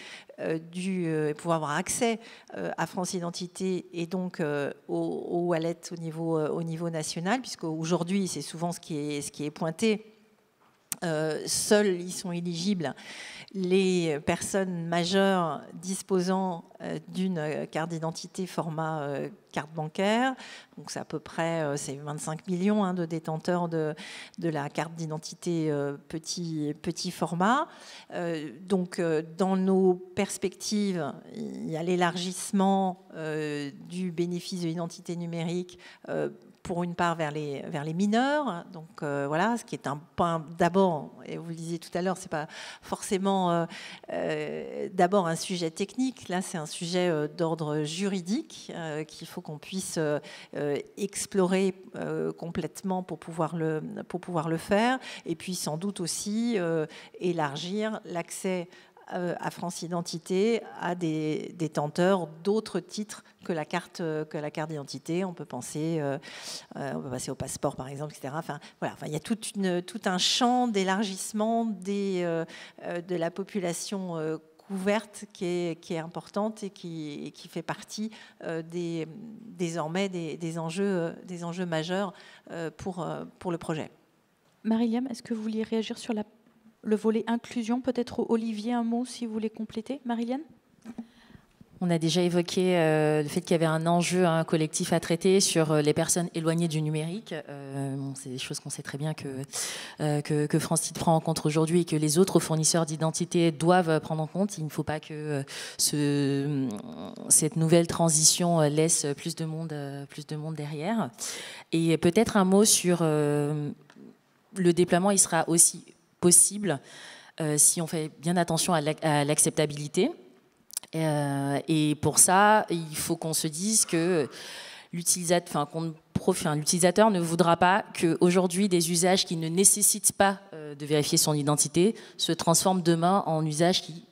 pouvoir avoir accès à France Identité et donc au wallet au niveau national, puisque aujourd'hui, c'est souvent ce qui est pointé. Seuls y sont éligibles les personnes majeures disposant d'une carte d'identité format carte bancaire. Donc c'est à peu près 25 millions de détenteurs de la carte d'identité petit format. Donc dans nos perspectives, il y a l'élargissement du bénéfice de l'identité numérique pour une part vers les mineurs, donc voilà, ce qui est un point d'abord, et vous le disiez tout à l'heure, c'est pas forcément d'abord un sujet technique, là c'est un sujet d'ordre juridique qu'il faut qu'on puisse explorer complètement pour pouvoir le faire, et puis sans doute aussi élargir l'accès à France Identité à des détenteurs d'autres titres que la carte d'identité. On peut passer au passeport, par exemple, etc. Enfin, voilà. Enfin, il y a tout un champ d'élargissement de la population couverte qui est importante et qui fait partie désormais des enjeux majeurs pour le projet. Marie-Liam, est-ce que vous vouliez réagir sur le volet inclusion? Peut-être Olivier, un mot si vous voulez compléter. Marie-Liam? On a déjà évoqué le fait qu'il y avait un enjeu collectif à traiter sur les personnes éloignées du numérique. C'est des choses qu'on sait très bien que France-TIT prend en compte aujourd'hui et que les autres fournisseurs d'identité doivent prendre en compte. Il ne faut pas que cette nouvelle transition laisse plus de monde derrière. Et peut-être un mot sur le déploiement. Il sera aussi possible si on fait bien attention à l'acceptabilité. Et pour ça, il faut qu'on se dise que l'utilisateur ne voudra pas qu'aujourd'hui des usages qui ne nécessitent pas de vérifier son identité se transforment demain en usages qui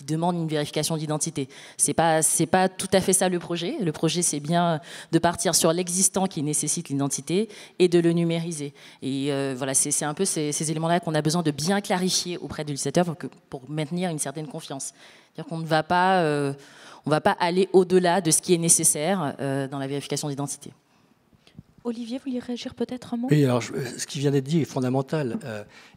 demandent une vérification d'identité. C'est pas tout à fait ça le projet. Le projet, c'est bien de partir sur l'existant qui nécessite l'identité et de le numériser. Et voilà, c'est un peu ces éléments-là qu'on a besoin de bien clarifier auprès de l'utilisateur pour maintenir une certaine confiance. C'est-à-dire qu'on ne va pas aller au-delà de ce qui est nécessaire dans la vérification d'identité. Olivier, vous vouliez réagir peut-être un mot ? Oui, alors ce qui vient d'être dit est fondamental.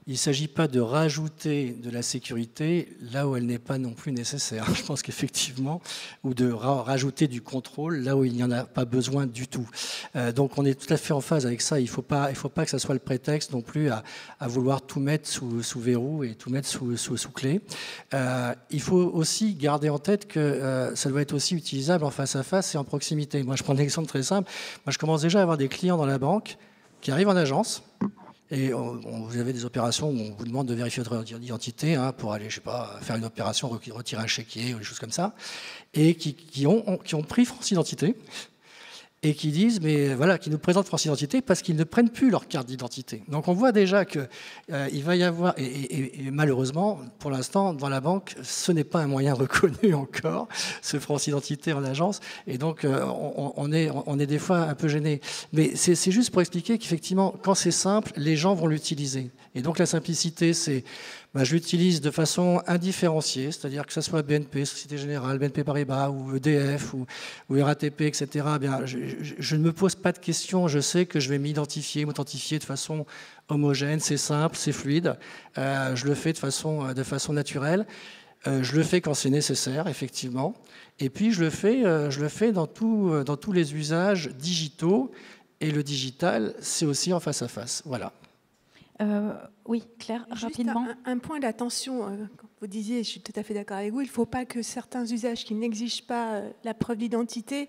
Il ne s'agit pas de rajouter de la sécurité là où elle n'est pas non plus nécessaire. Je pense qu'effectivement, ou de rajouter du contrôle là où il n'y en a pas besoin du tout. Donc on est tout à fait en phase avec ça. Il ne faut pas que ça soit le prétexte non plus à vouloir tout mettre sous verrou et tout mettre sous clé. Il faut aussi garder en tête que ça doit être aussi utilisable en face à face et en proximité. Moi, je prends un exemple très simple. Moi, je commence déjà à avoir des clients dans la banque qui arrivent en agence. Et vous avez des opérations où on vous demande de vérifier votre identité pour aller, je sais pas, faire une opération, retirer un chéquier ou des choses comme ça, et qui ont pris France Identité et qui disent, mais voilà, qui nous présentent France Identité parce qu'ils ne prennent plus leur carte d'identité. Donc on voit déjà qu'il va y avoir, et malheureusement, pour l'instant, dans la banque, ce n'est pas un moyen reconnu encore, ce France Identité en agence, et donc on est des fois un peu gêné. Mais c'est juste pour expliquer qu'effectivement, quand c'est simple, les gens vont l'utiliser. Et donc la simplicité, c'est... je l'utilise de façon indifférenciée, c'est-à-dire que ce soit BNP, Société Générale, BNP Paribas, ou EDF, ou RATP, etc. Je ne me pose pas de questions, je sais que je vais m'authentifier de façon homogène, c'est simple, c'est fluide, je le fais de façon naturelle, je le fais quand c'est nécessaire, effectivement, et puis je le fais dans tous les usages digitaux, et le digital, c'est aussi en face à face, voilà. Oui, Claire, juste rapidement. Un point d'attention, quand vous disiez, je suis tout à fait d'accord avec vous, il ne faut pas que certains usages qui n'exigent pas la preuve d'identité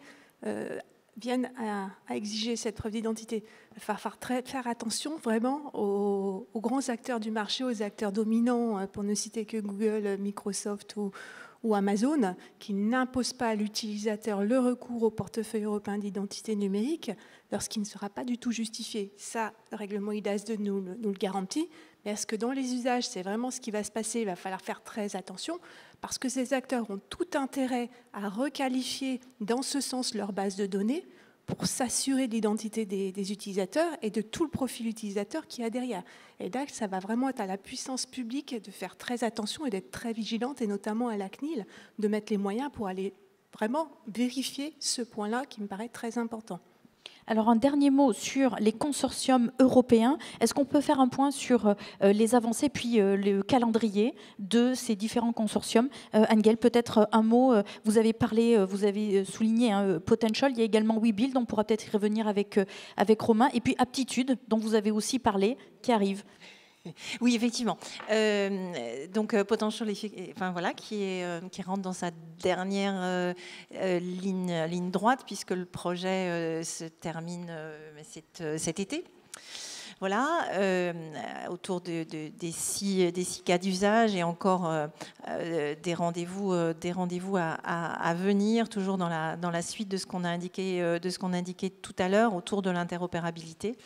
viennent à exiger cette preuve d'identité. Il va falloir faire attention vraiment aux grands acteurs du marché, aux acteurs dominants, pour ne citer que Google, Microsoft ou Amazon, qui n'imposent pas à l'utilisateur le recours au portefeuille européen d'identité numérique lorsqu'il ne sera pas du tout justifié. Ça, le règlement IDAS 2 nous le garantit. Mais est-ce que dans les usages, c'est vraiment ce qui va se passer ? Il va falloir faire très attention, parce que ces acteurs ont tout intérêt à requalifier dans ce sens leur base de données pour s'assurer de l'identité des utilisateurs et de tout le profil utilisateur qu'il y a derrière. Et là, ça va vraiment être à la puissance publique de faire très attention et d'être très vigilante, et notamment à la CNIL, de mettre les moyens pour aller vraiment vérifier ce point-là qui me paraît très important. Alors, un dernier mot sur les consortiums européens. Est-ce qu'on peut faire un point sur les avancées, puis le calendrier de ces différents consortiums ? Anne-Gaëlle, peut-être un mot. Vous avez parlé, vous avez souligné Potential. Il y a également WeBuild, on pourra peut-être y revenir avec Romain. Et puis Aptitude, dont vous avez aussi parlé, qui arrive. Oui, effectivement. Donc Potential, voilà, qui rentre dans sa dernière ligne droite, puisque le projet se termine cet été. Voilà, autour des 6 cas d'usage, et encore des rendez-vous à venir, toujours dans la suite de ce qu'on a indiqué tout à l'heure autour de l'interopérabilité.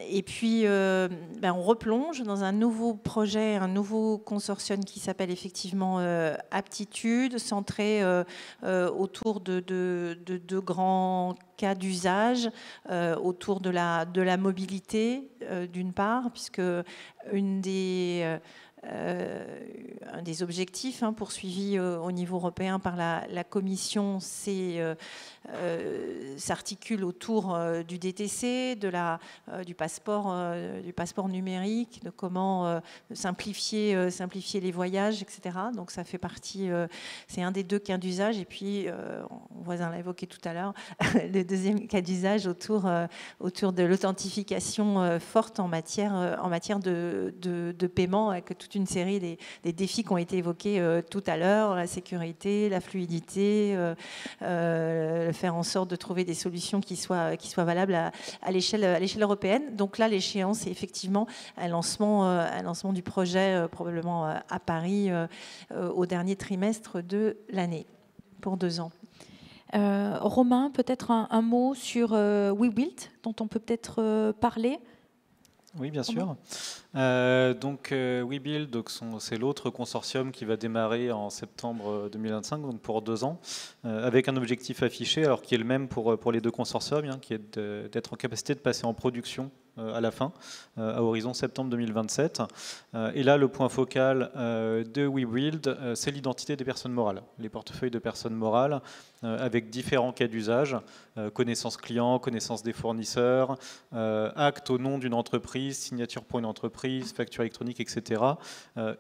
Et puis, on replonge dans un nouveau projet, un nouveau consortium qui s'appelle effectivement Aptitude, centré autour de deux grands cas d'usage, autour de la mobilité, d'une part, puisque une des un des objectifs poursuivis au niveau européen par la Commission, s'articule autour du DTC, du passeport numérique, de comment simplifier les voyages, etc. Donc ça fait partie, c'est un des 2 cas d'usage. Et puis, mon voisin l'a évoqué tout à l'heure, le deuxième cas d'usage autour de l'authentification forte en matière de paiement, avec toute une série des défis qui ont été évoqués tout à l'heure, la sécurité, la fluidité, faire en sorte de trouver des solutions qui soient valables à l'échelle européenne. Donc là, l'échéance est effectivement un lancement du projet probablement à Paris au dernier trimestre de l'année, pour 2 ans. Romain, peut-être un mot sur WeBuild, dont on peut peut-être parler. Oui, bien sûr. Donc WeBuild, c'est l'autre consortium qui va démarrer en septembre 2025, donc pour 2 ans, avec un objectif affiché, alors qui est le même pour les 2 consortiums, qui est d'être en capacité de passer en production à la fin, à horizon septembre 2027. Et là, le point focal de WeBuild, c'est l'identité des personnes morales, les portefeuilles de personnes morales, avec différents cas d'usage, connaissance client, connaissance des fournisseurs, acte au nom d'une entreprise, signature pour une entreprise, facture électronique, etc.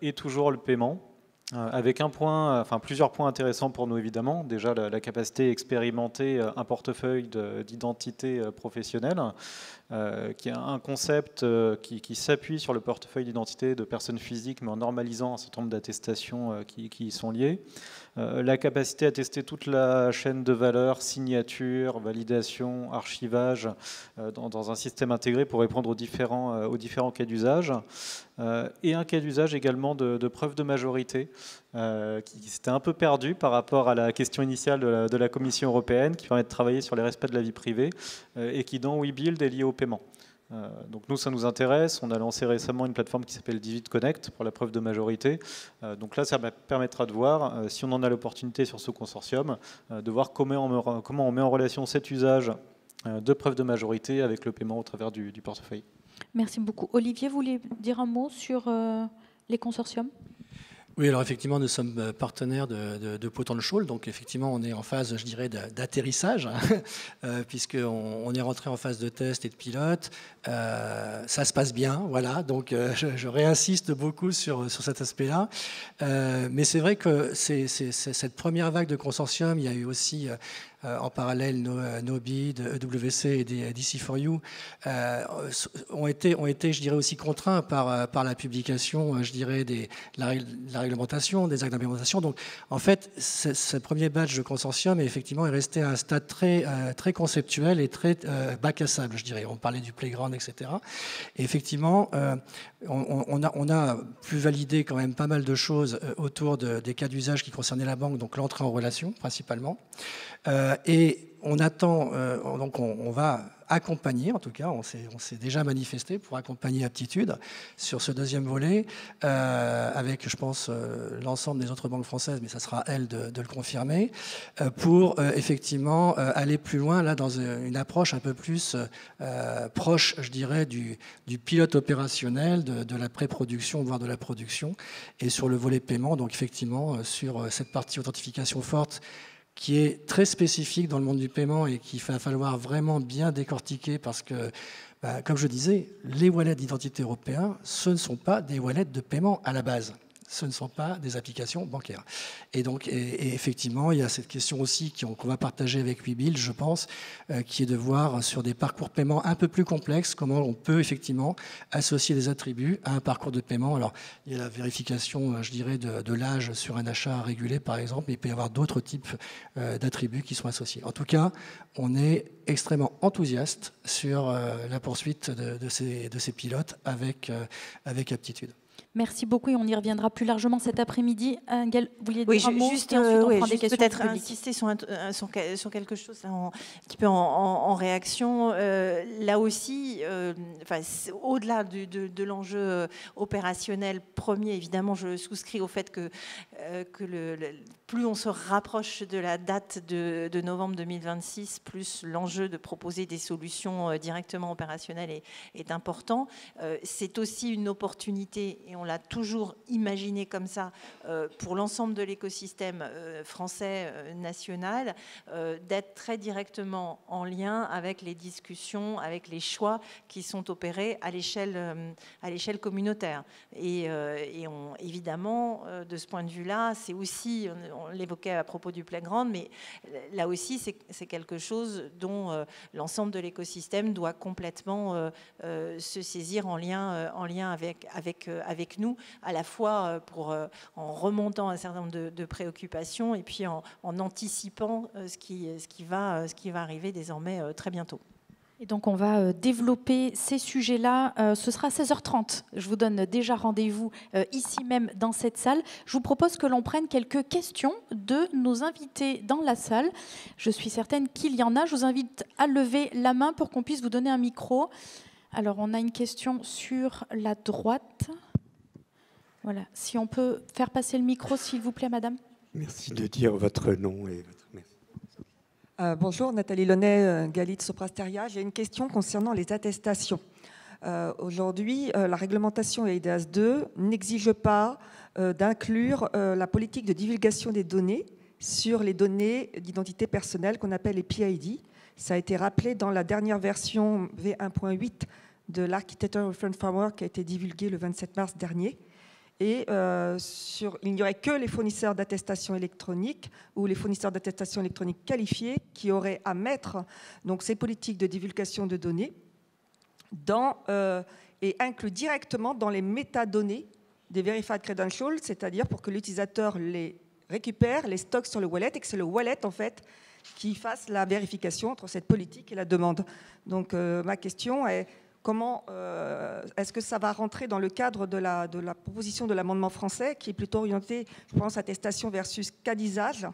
Et toujours le paiement. Avec plusieurs points intéressants pour nous évidemment. Déjà la capacité à expérimenter un portefeuille d'identité professionnelle, qui est un concept qui s'appuie sur le portefeuille d'identité de personnes physiques, mais en normalisant un certain nombre d'attestations qui y sont liées. La capacité à tester toute la chaîne de valeur, signature, validation, archivage, dans un système intégré pour répondre aux différents cas d'usage. Et un cas d'usage également de preuve de majorité, qui s'était un peu perdu par rapport à la question initiale de la Commission européenne, qui permet de travailler sur les respects de la vie privée, et qui dans WeBuild est lié au paiement. Donc nous, ça nous intéresse. On a lancé récemment une plateforme qui s'appelle DivitConnect pour la preuve de majorité. Donc là, ça permettra de voir, si on en a l'opportunité sur ce consortium, de voir comment on met en relation cet usage de preuve de majorité avec le paiement au travers du portefeuille. Merci beaucoup. Olivier, vous voulez dire un mot sur les consortiums ? Oui, alors effectivement, nous sommes partenaires de Potential, donc effectivement, on est en phase, je dirais, d'atterrissage, puisqu'on est rentré en phase de test et de pilote. Ça se passe bien, voilà, donc je réinsiste beaucoup sur cet aspect-là. Mais c'est vrai que c'est cette première vague de consortium, il y a eu aussi en parallèle Nobid, EWC et DC4U ont été, je dirais, aussi contraints par la publication, je dirais, la réglementation, des actes d'implémentation. Donc, en fait, ce premier batch de consortium effectivement est resté à un stade très conceptuel et très bac à sable, je dirais. On parlait du playground, etc. Et effectivement, on a pu valider quand même pas mal de choses autour des cas d'usage qui concernaient la banque, donc l'entrée en relation principalement. Et on attend, donc on va accompagner, en tout cas, on s'est déjà manifesté pour accompagner Aptitude sur ce deuxième volet, avec, je pense, l'ensemble des autres banques françaises, mais ça sera à elles de le confirmer, pour effectivement aller plus loin, là, dans une approche un peu plus proche, je dirais, du pilote opérationnel, de la pré-production, voire de la production, et sur le volet paiement, donc effectivement, sur cette partie authentification forte, qui est très spécifique dans le monde du paiement et qu'il va falloir vraiment bien décortiquer parce que, comme je disais, les wallets d'identité européens, ce ne sont pas des wallets de paiement à la base. Ce ne sont pas des applications bancaires. Et donc, et effectivement, il y a cette question aussi qu'on va partager avec WeBuild, je pense, qui est de voir sur des parcours de paiement un peu plus complexes comment on peut effectivement associer des attributs à un parcours de paiement. Alors, il y a la vérification, je dirais, de l'âge sur un achat régulé, par exemple, mais il peut y avoir d'autres types d'attributs qui sont associés. En tout cas, on est extrêmement enthousiaste sur la poursuite de ces pilotes avec Aptitude. Merci beaucoup et on y reviendra plus largement cet après-midi. Angel, vous vouliez dire un mot juste, et ensuite on prend des juste questions peut-être publiques. insister sur quelque chose un petit peu en réaction. Là aussi, au-delà de l'enjeu opérationnel premier, évidemment, je souscris au fait que plus on se rapproche de la date de novembre 2026, plus l'enjeu de proposer des solutions directement opérationnelles est important. C'est aussi une opportunité, et on l'a toujours imaginé comme ça pour l'ensemble de l'écosystème français national, d'être très directement en lien avec les discussions, avec les choix qui sont opérés à l'échelle communautaire. Et évidemment, de ce point de vue-là, c'est aussi, on l'évoquait à propos du Playground, mais là aussi, c'est quelque chose dont l'ensemble de l'écosystème doit complètement se saisir en lien avec nous, à la fois en remontant un certain nombre de préoccupations et puis en anticipant ce qui va arriver désormais très bientôt. Et donc, on va développer ces sujets-là. Ce sera à 16h30. Je vous donne déjà rendez-vous ici même dans cette salle. Je vous propose que l'on prenne quelques questions de nos invités dans la salle. Je suis certaine qu'il y en a. Je vous invite à lever la main pour qu'on puisse vous donner un micro. Alors, on a une question sur la droite. Voilà. Si on peut faire passer le micro, s'il vous plaît, madame. Merci de dire votre nom et votre... Merci. Bonjour, Nathalie Launay, Galit Soprasteria. J'ai une question concernant les attestations. Aujourd'hui, la réglementation EIDAS 2 n'exige pas d'inclure la politique de divulgation des données sur les données d'identité personnelle qu'on appelle les PID. Ça a été rappelé dans la dernière version V1.8 de l'Architecture Reference Framework qui a été divulguée le 27 mars dernier. Et il n'y aurait que les fournisseurs d'attestation électronique ou les fournisseurs d'attestation électronique qualifiés qui auraient à mettre donc, ces politiques de divulgation de données et inclus directement dans les métadonnées des Verified Credentials, c'est-à-dire pour que l'utilisateur les récupère, les stocke sur le wallet et que c'est le wallet en fait qui fasse la vérification entre cette politique et la demande. Donc ma question est comment est-ce que ça va rentrer dans le cadre de la proposition de l'amendement français qui est plutôt orienté, je pense, attestation versus cas d'usage.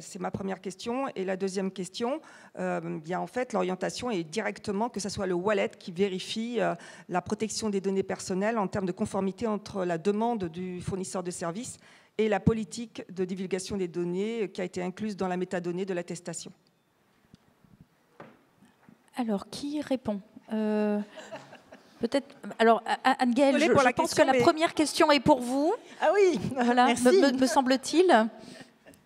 C'est ma première question. Et la deuxième question, bien en fait, l'orientation est directement que ce soit le wallet qui vérifie la protection des données personnelles en termes de conformité entre la demande du fournisseur de services et la politique de divulgation des données qui a été incluse dans la métadonnée de l'attestation. Alors, qui répond peut-être. Alors, Anne-Gaëlle, je pense que la première question est pour vous. Ah oui, voilà, merci. Me semble-t-il.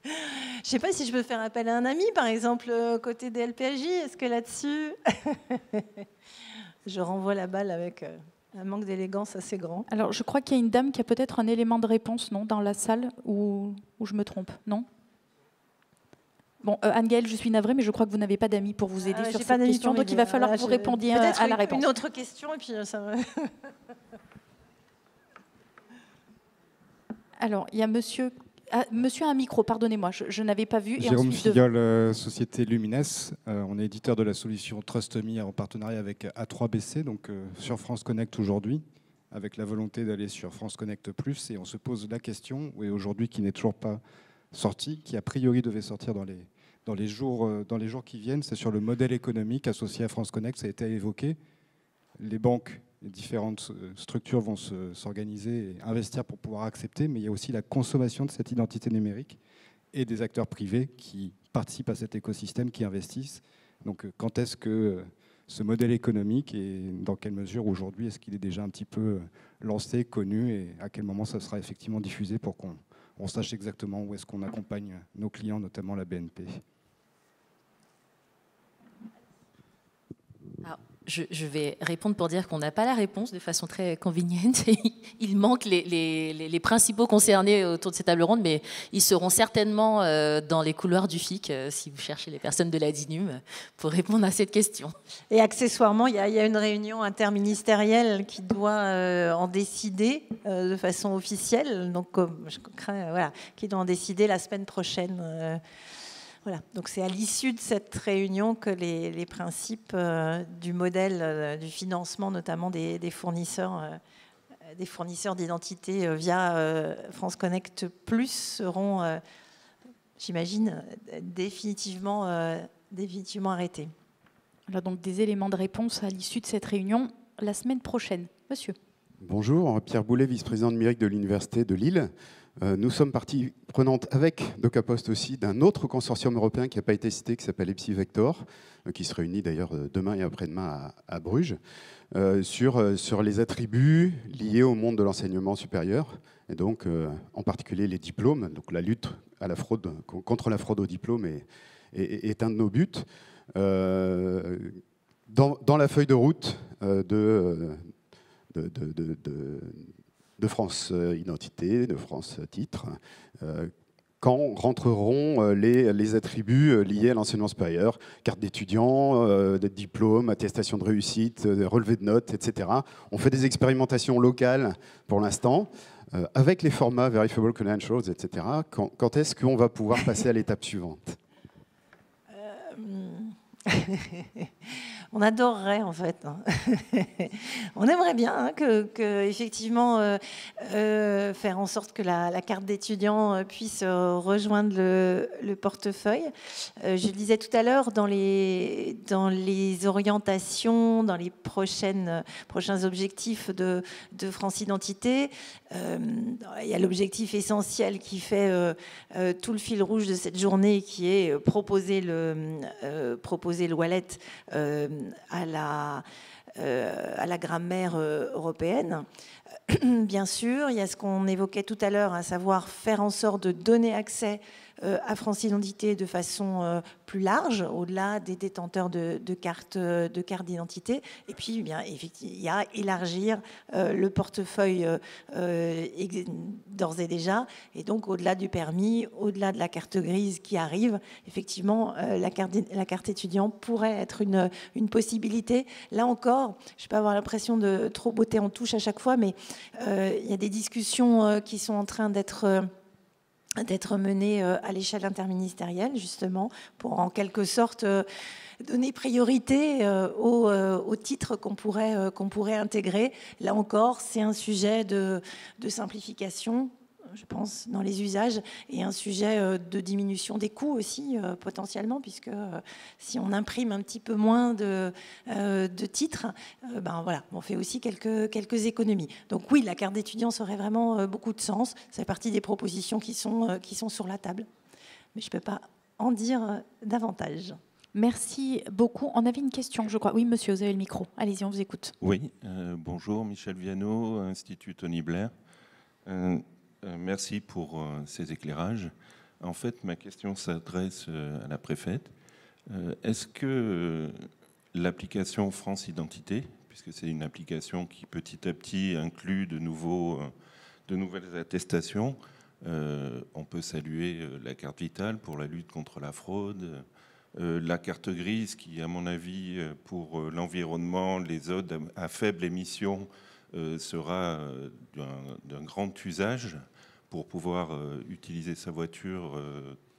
Je ne sais pas si je peux faire appel à un ami, par exemple, côté des LPAJ. Est-ce que là-dessus, je renvoie la balle avec un manque d'élégance assez grand. Alors, je crois qu'il y a une dame qui a peut-être un élément de réponse, non, dans la salle, ou je me trompe, non? Bon, Anne-Gaëlle, je suis navrée, mais je crois que vous n'avez pas d'amis pour vous aider sur cette question, donc il va falloir que vous répondiez à la réponse. Une autre question, et puis ça... Alors, il y a monsieur a un micro, pardonnez-moi, je n'avais pas vu. Jérôme Filleul, Société Lumines. On est éditeur de la solution TrustMe en partenariat avec A3BC, donc sur France Connect aujourd'hui, avec la volonté d'aller sur France Connect Plus. Et on se pose la question, et aujourd'hui qui n'est toujours pas sortie, qui a priori devait sortir dans les jours qui viennent, c'est sur le modèle économique associé à France Connect, ça a été évoqué. Les banques, les différentes structures vont s'organiser et investir pour pouvoir accepter, mais il y a aussi la consommation de cette identité numérique et des acteurs privés qui participent à cet écosystème, qui investissent. Donc quand est-ce que ce modèle économique et dans quelle mesure aujourd'hui est-ce qu'il est déjà un petit peu lancé, connu et à quel moment ça sera effectivement diffusé pour qu'on sache exactement où est-ce qu'on accompagne nos clients, notamment la BNP. Alors, je vais répondre pour dire qu'on n'a pas la réponse de façon très conveniente. Il manque les principaux concernés autour de cette table ronde, mais ils seront certainement dans les couloirs du FIC, si vous cherchez les personnes de la DINUM, pour répondre à cette question. Et accessoirement, il y a une réunion interministérielle qui doit en décider de façon officielle, donc je crains, voilà, qui doit en décider la semaine prochaine. Voilà. Donc c'est à l'issue de cette réunion que les principes du modèle du financement, notamment des fournisseurs d'identité via France Connect Plus seront, j'imagine, définitivement arrêtés. Voilà donc des éléments de réponse à l'issue de cette réunion la semaine prochaine. Monsieur. Bonjour, Pierre Boulet, vice-président numérique de l'Université de Lille. Nous sommes partie prenante avec DocaPost aussi d'un autre consortium européen qui n'a pas été cité, qui s'appelle EPSI-Vector, qui se réunit d'ailleurs demain et après-demain à Bruges, sur les attributs liés au monde de l'enseignement supérieur, et donc en particulier les diplômes. Donc la lutte à la fraude, contre la fraude aux diplômes est un de nos buts. Dans la feuille de route de France Identité, de France Titre, quand rentreront les attributs liés à l'enseignement supérieur, carte d'étudiant, diplôme, attestation de réussite, relevé de notes, etc. On fait des expérimentations locales pour l'instant, avec les formats Verifiable Credentials, etc. Quand est-ce qu'on va pouvoir passer à l'étape suivante ? On adorerait en fait. On aimerait bien que effectivement faire en sorte que la carte d'étudiant puisse rejoindre le portefeuille. Je le disais tout à l'heure, dans les orientations, dans les prochains objectifs de France Identité, il y a l'objectif essentiel qui fait tout le fil rouge de cette journée, qui est proposer le wallet à la grammaire européenne. Bien sûr, il y a ce qu'on évoquait tout à l'heure, à savoir faire en sorte de donner accès à France Identité de façon plus large, au-delà des détenteurs de cartes d'identité. Et puis, bien, il y a élargir le portefeuille d'ores et déjà. Et donc, au-delà du permis, au-delà de la carte grise qui arrive, effectivement, la carte étudiant pourrait être une possibilité. Là encore, je ne vais pas avoir l'impression de trop botter en touche à chaque fois, mais il y a des discussions qui sont en train d'être menées à l'échelle interministérielle, justement, pour en quelque sorte donner priorité aux titres qu'on pourrait intégrer. Là encore, c'est un sujet de simplification, je pense, dans les usages, et un sujet de diminution des coûts aussi, potentiellement, puisque si on imprime un petit peu moins de titres, ben voilà, on fait aussi quelques économies. Donc oui, la carte d'étudiant aurait vraiment beaucoup de sens. Ça fait partie des propositions qui sont sur la table. Mais je ne peux pas en dire davantage. Merci beaucoup. On avait une question, je crois. Oui, monsieur, vous avez le micro. Allez-y, on vous écoute. Oui, bonjour, Michel Viano, Institut Tony Blair. Merci pour ces éclairages. En fait, ma question s'adresse à la préfète. Est-ce que l'application France Identité, puisque c'est une application qui petit à petit inclut de nouvelles attestations, on peut saluer la carte vitale pour la lutte contre la fraude, la carte grise qui, à mon avis, pour l'environnement, les zones à faible émission, sera d'un grand usage pour pouvoir utiliser sa voiture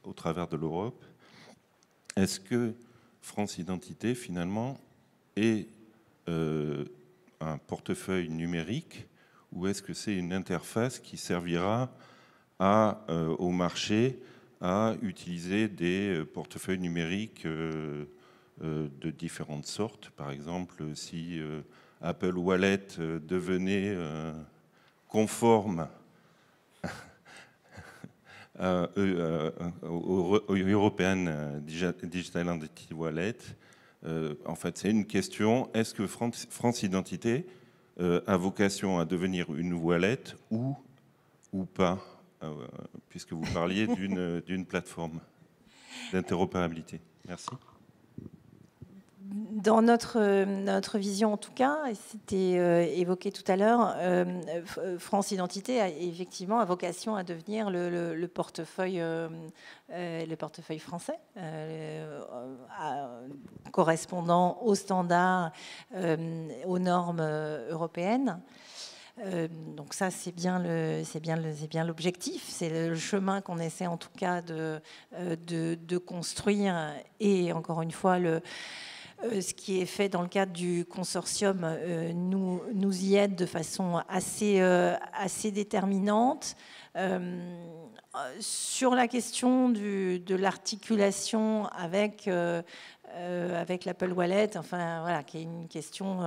au travers de l'Europe. Est-ce que France Identité, finalement, est un portefeuille numérique, ou est-ce que c'est une interface qui servira au marché à utiliser des portefeuilles numériques de différentes sortes? Par exemple, si Apple Wallet devenait conforme au European Digital Identity Wallet, en fait, c'est une question. Est-ce que France Identité a vocation à devenir une wallet ou pas, puisque vous parliez d'une plateforme d'interopérabilité? Merci. Dans notre vision, en tout cas, et c'était évoqué tout à l'heure, France Identité a effectivement vocation à devenir le portefeuille français, correspondant aux standards, aux normes européennes. Donc ça, c'est bien l'objectif, c'est le chemin qu'on essaie en tout cas de construire, et encore une fois, ce qui est fait dans le cadre du consortium nous y aide de façon assez déterminante. Sur la question de l'articulation avec l'Apple Wallet, enfin voilà, qui est une question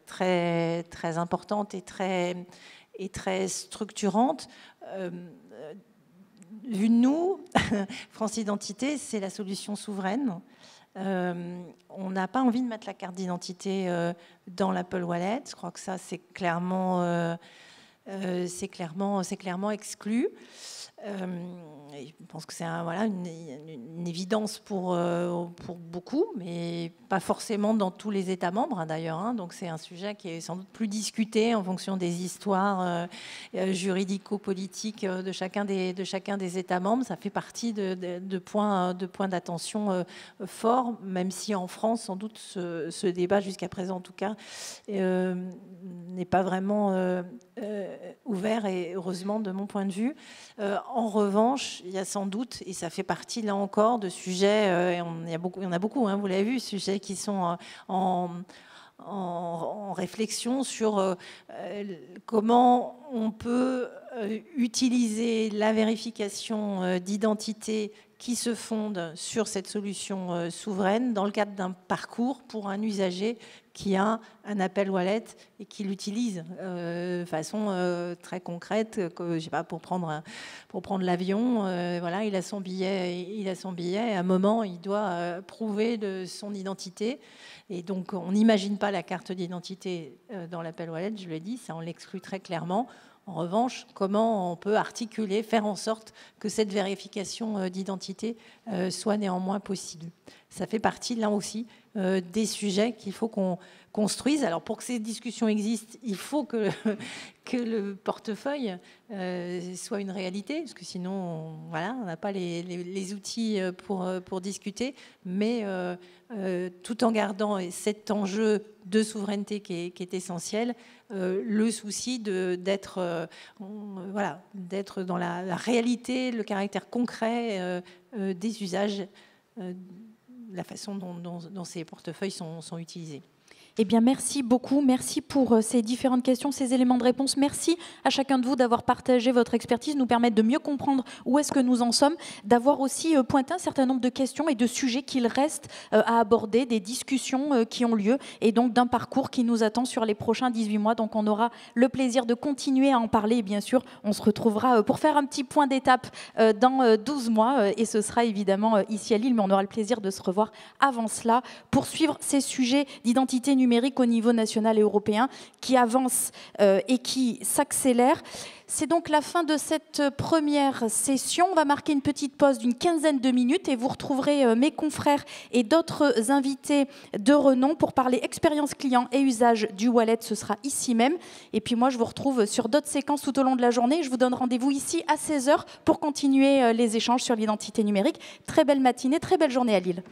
très très importante et et très structurante. Vu de nous, France Identité, c'est la solution souveraine. On n'a pas envie de mettre la carte d'identité dans l'Apple Wallet. Je crois que ça, c'est clairement exclu. Je pense que c'est une évidence pour beaucoup, mais pas forcément dans tous les États membres d'ailleurs. Donc c'est un sujet qui est sans doute plus discuté en fonction des histoires juridico-politiques de chacun des États membres. Ça fait partie de points d'attention forts, même si en France, sans doute, ce débat jusqu'à présent en tout cas n'est pas vraiment ouvert, et heureusement de mon point de vue. En revanche, il y a sans doute, et ça fait partie là encore de sujets, il y en a beaucoup, vous l'avez vu, sujets qui sont en réflexion sur comment on peut utiliser la vérification d'identité qui se fonde sur cette solution souveraine dans le cadre d'un parcours pour un usager qui a un Apple Wallet et qui l'utilise de façon très concrète, je sais pas, pour prendre l'avion, voilà, il a son billet, et à un moment il doit prouver de son identité, et donc on n'imagine pas la carte d'identité dans l'Apple Wallet, je l'ai dit, ça on l'exclut très clairement. En revanche, comment on peut articuler, faire en sorte que cette vérification d'identité soit néanmoins possible. Ça fait partie, là aussi, des sujets qu'il faut qu'on construise. Alors, pour que ces discussions existent, il faut que le portefeuille soit une réalité, parce que sinon, on n'a pas les outils pour discuter, mais tout en gardant cet enjeu de souveraineté qui est essentiel, le souci d'être dans la réalité, le caractère concret des usages, la façon dont ces portefeuilles sont utilisés. Eh bien, merci beaucoup. Merci pour ces différentes questions, ces éléments de réponse. Merci à chacun de vous d'avoir partagé votre expertise, nous permettre de mieux comprendre où est-ce que nous en sommes, d'avoir aussi pointé un certain nombre de questions et de sujets qu'il reste à aborder, des discussions qui ont lieu, et donc d'un parcours qui nous attend sur les prochains 18 mois. Donc, on aura le plaisir de continuer à en parler. Et bien sûr, on se retrouvera pour faire un petit point d'étape dans 12 mois. Et ce sera évidemment ici à Lille, mais on aura le plaisir de se revoir avant cela pour suivre ces sujets d'identité numérique au niveau national et européen qui avance et qui s'accélère. C'est donc la fin de cette première session. On va marquer une petite pause d'une quinzaine de minutes et vous retrouverez mes confrères et d'autres invités de renom pour parler expérience client et usage du wallet. Ce sera ici même. Et puis moi, je vous retrouve sur d'autres séquences tout au long de la journée. Je vous donne rendez-vous ici à 16h pour continuer les échanges sur l'identité numérique. Très belle matinée, très belle journée à Lille.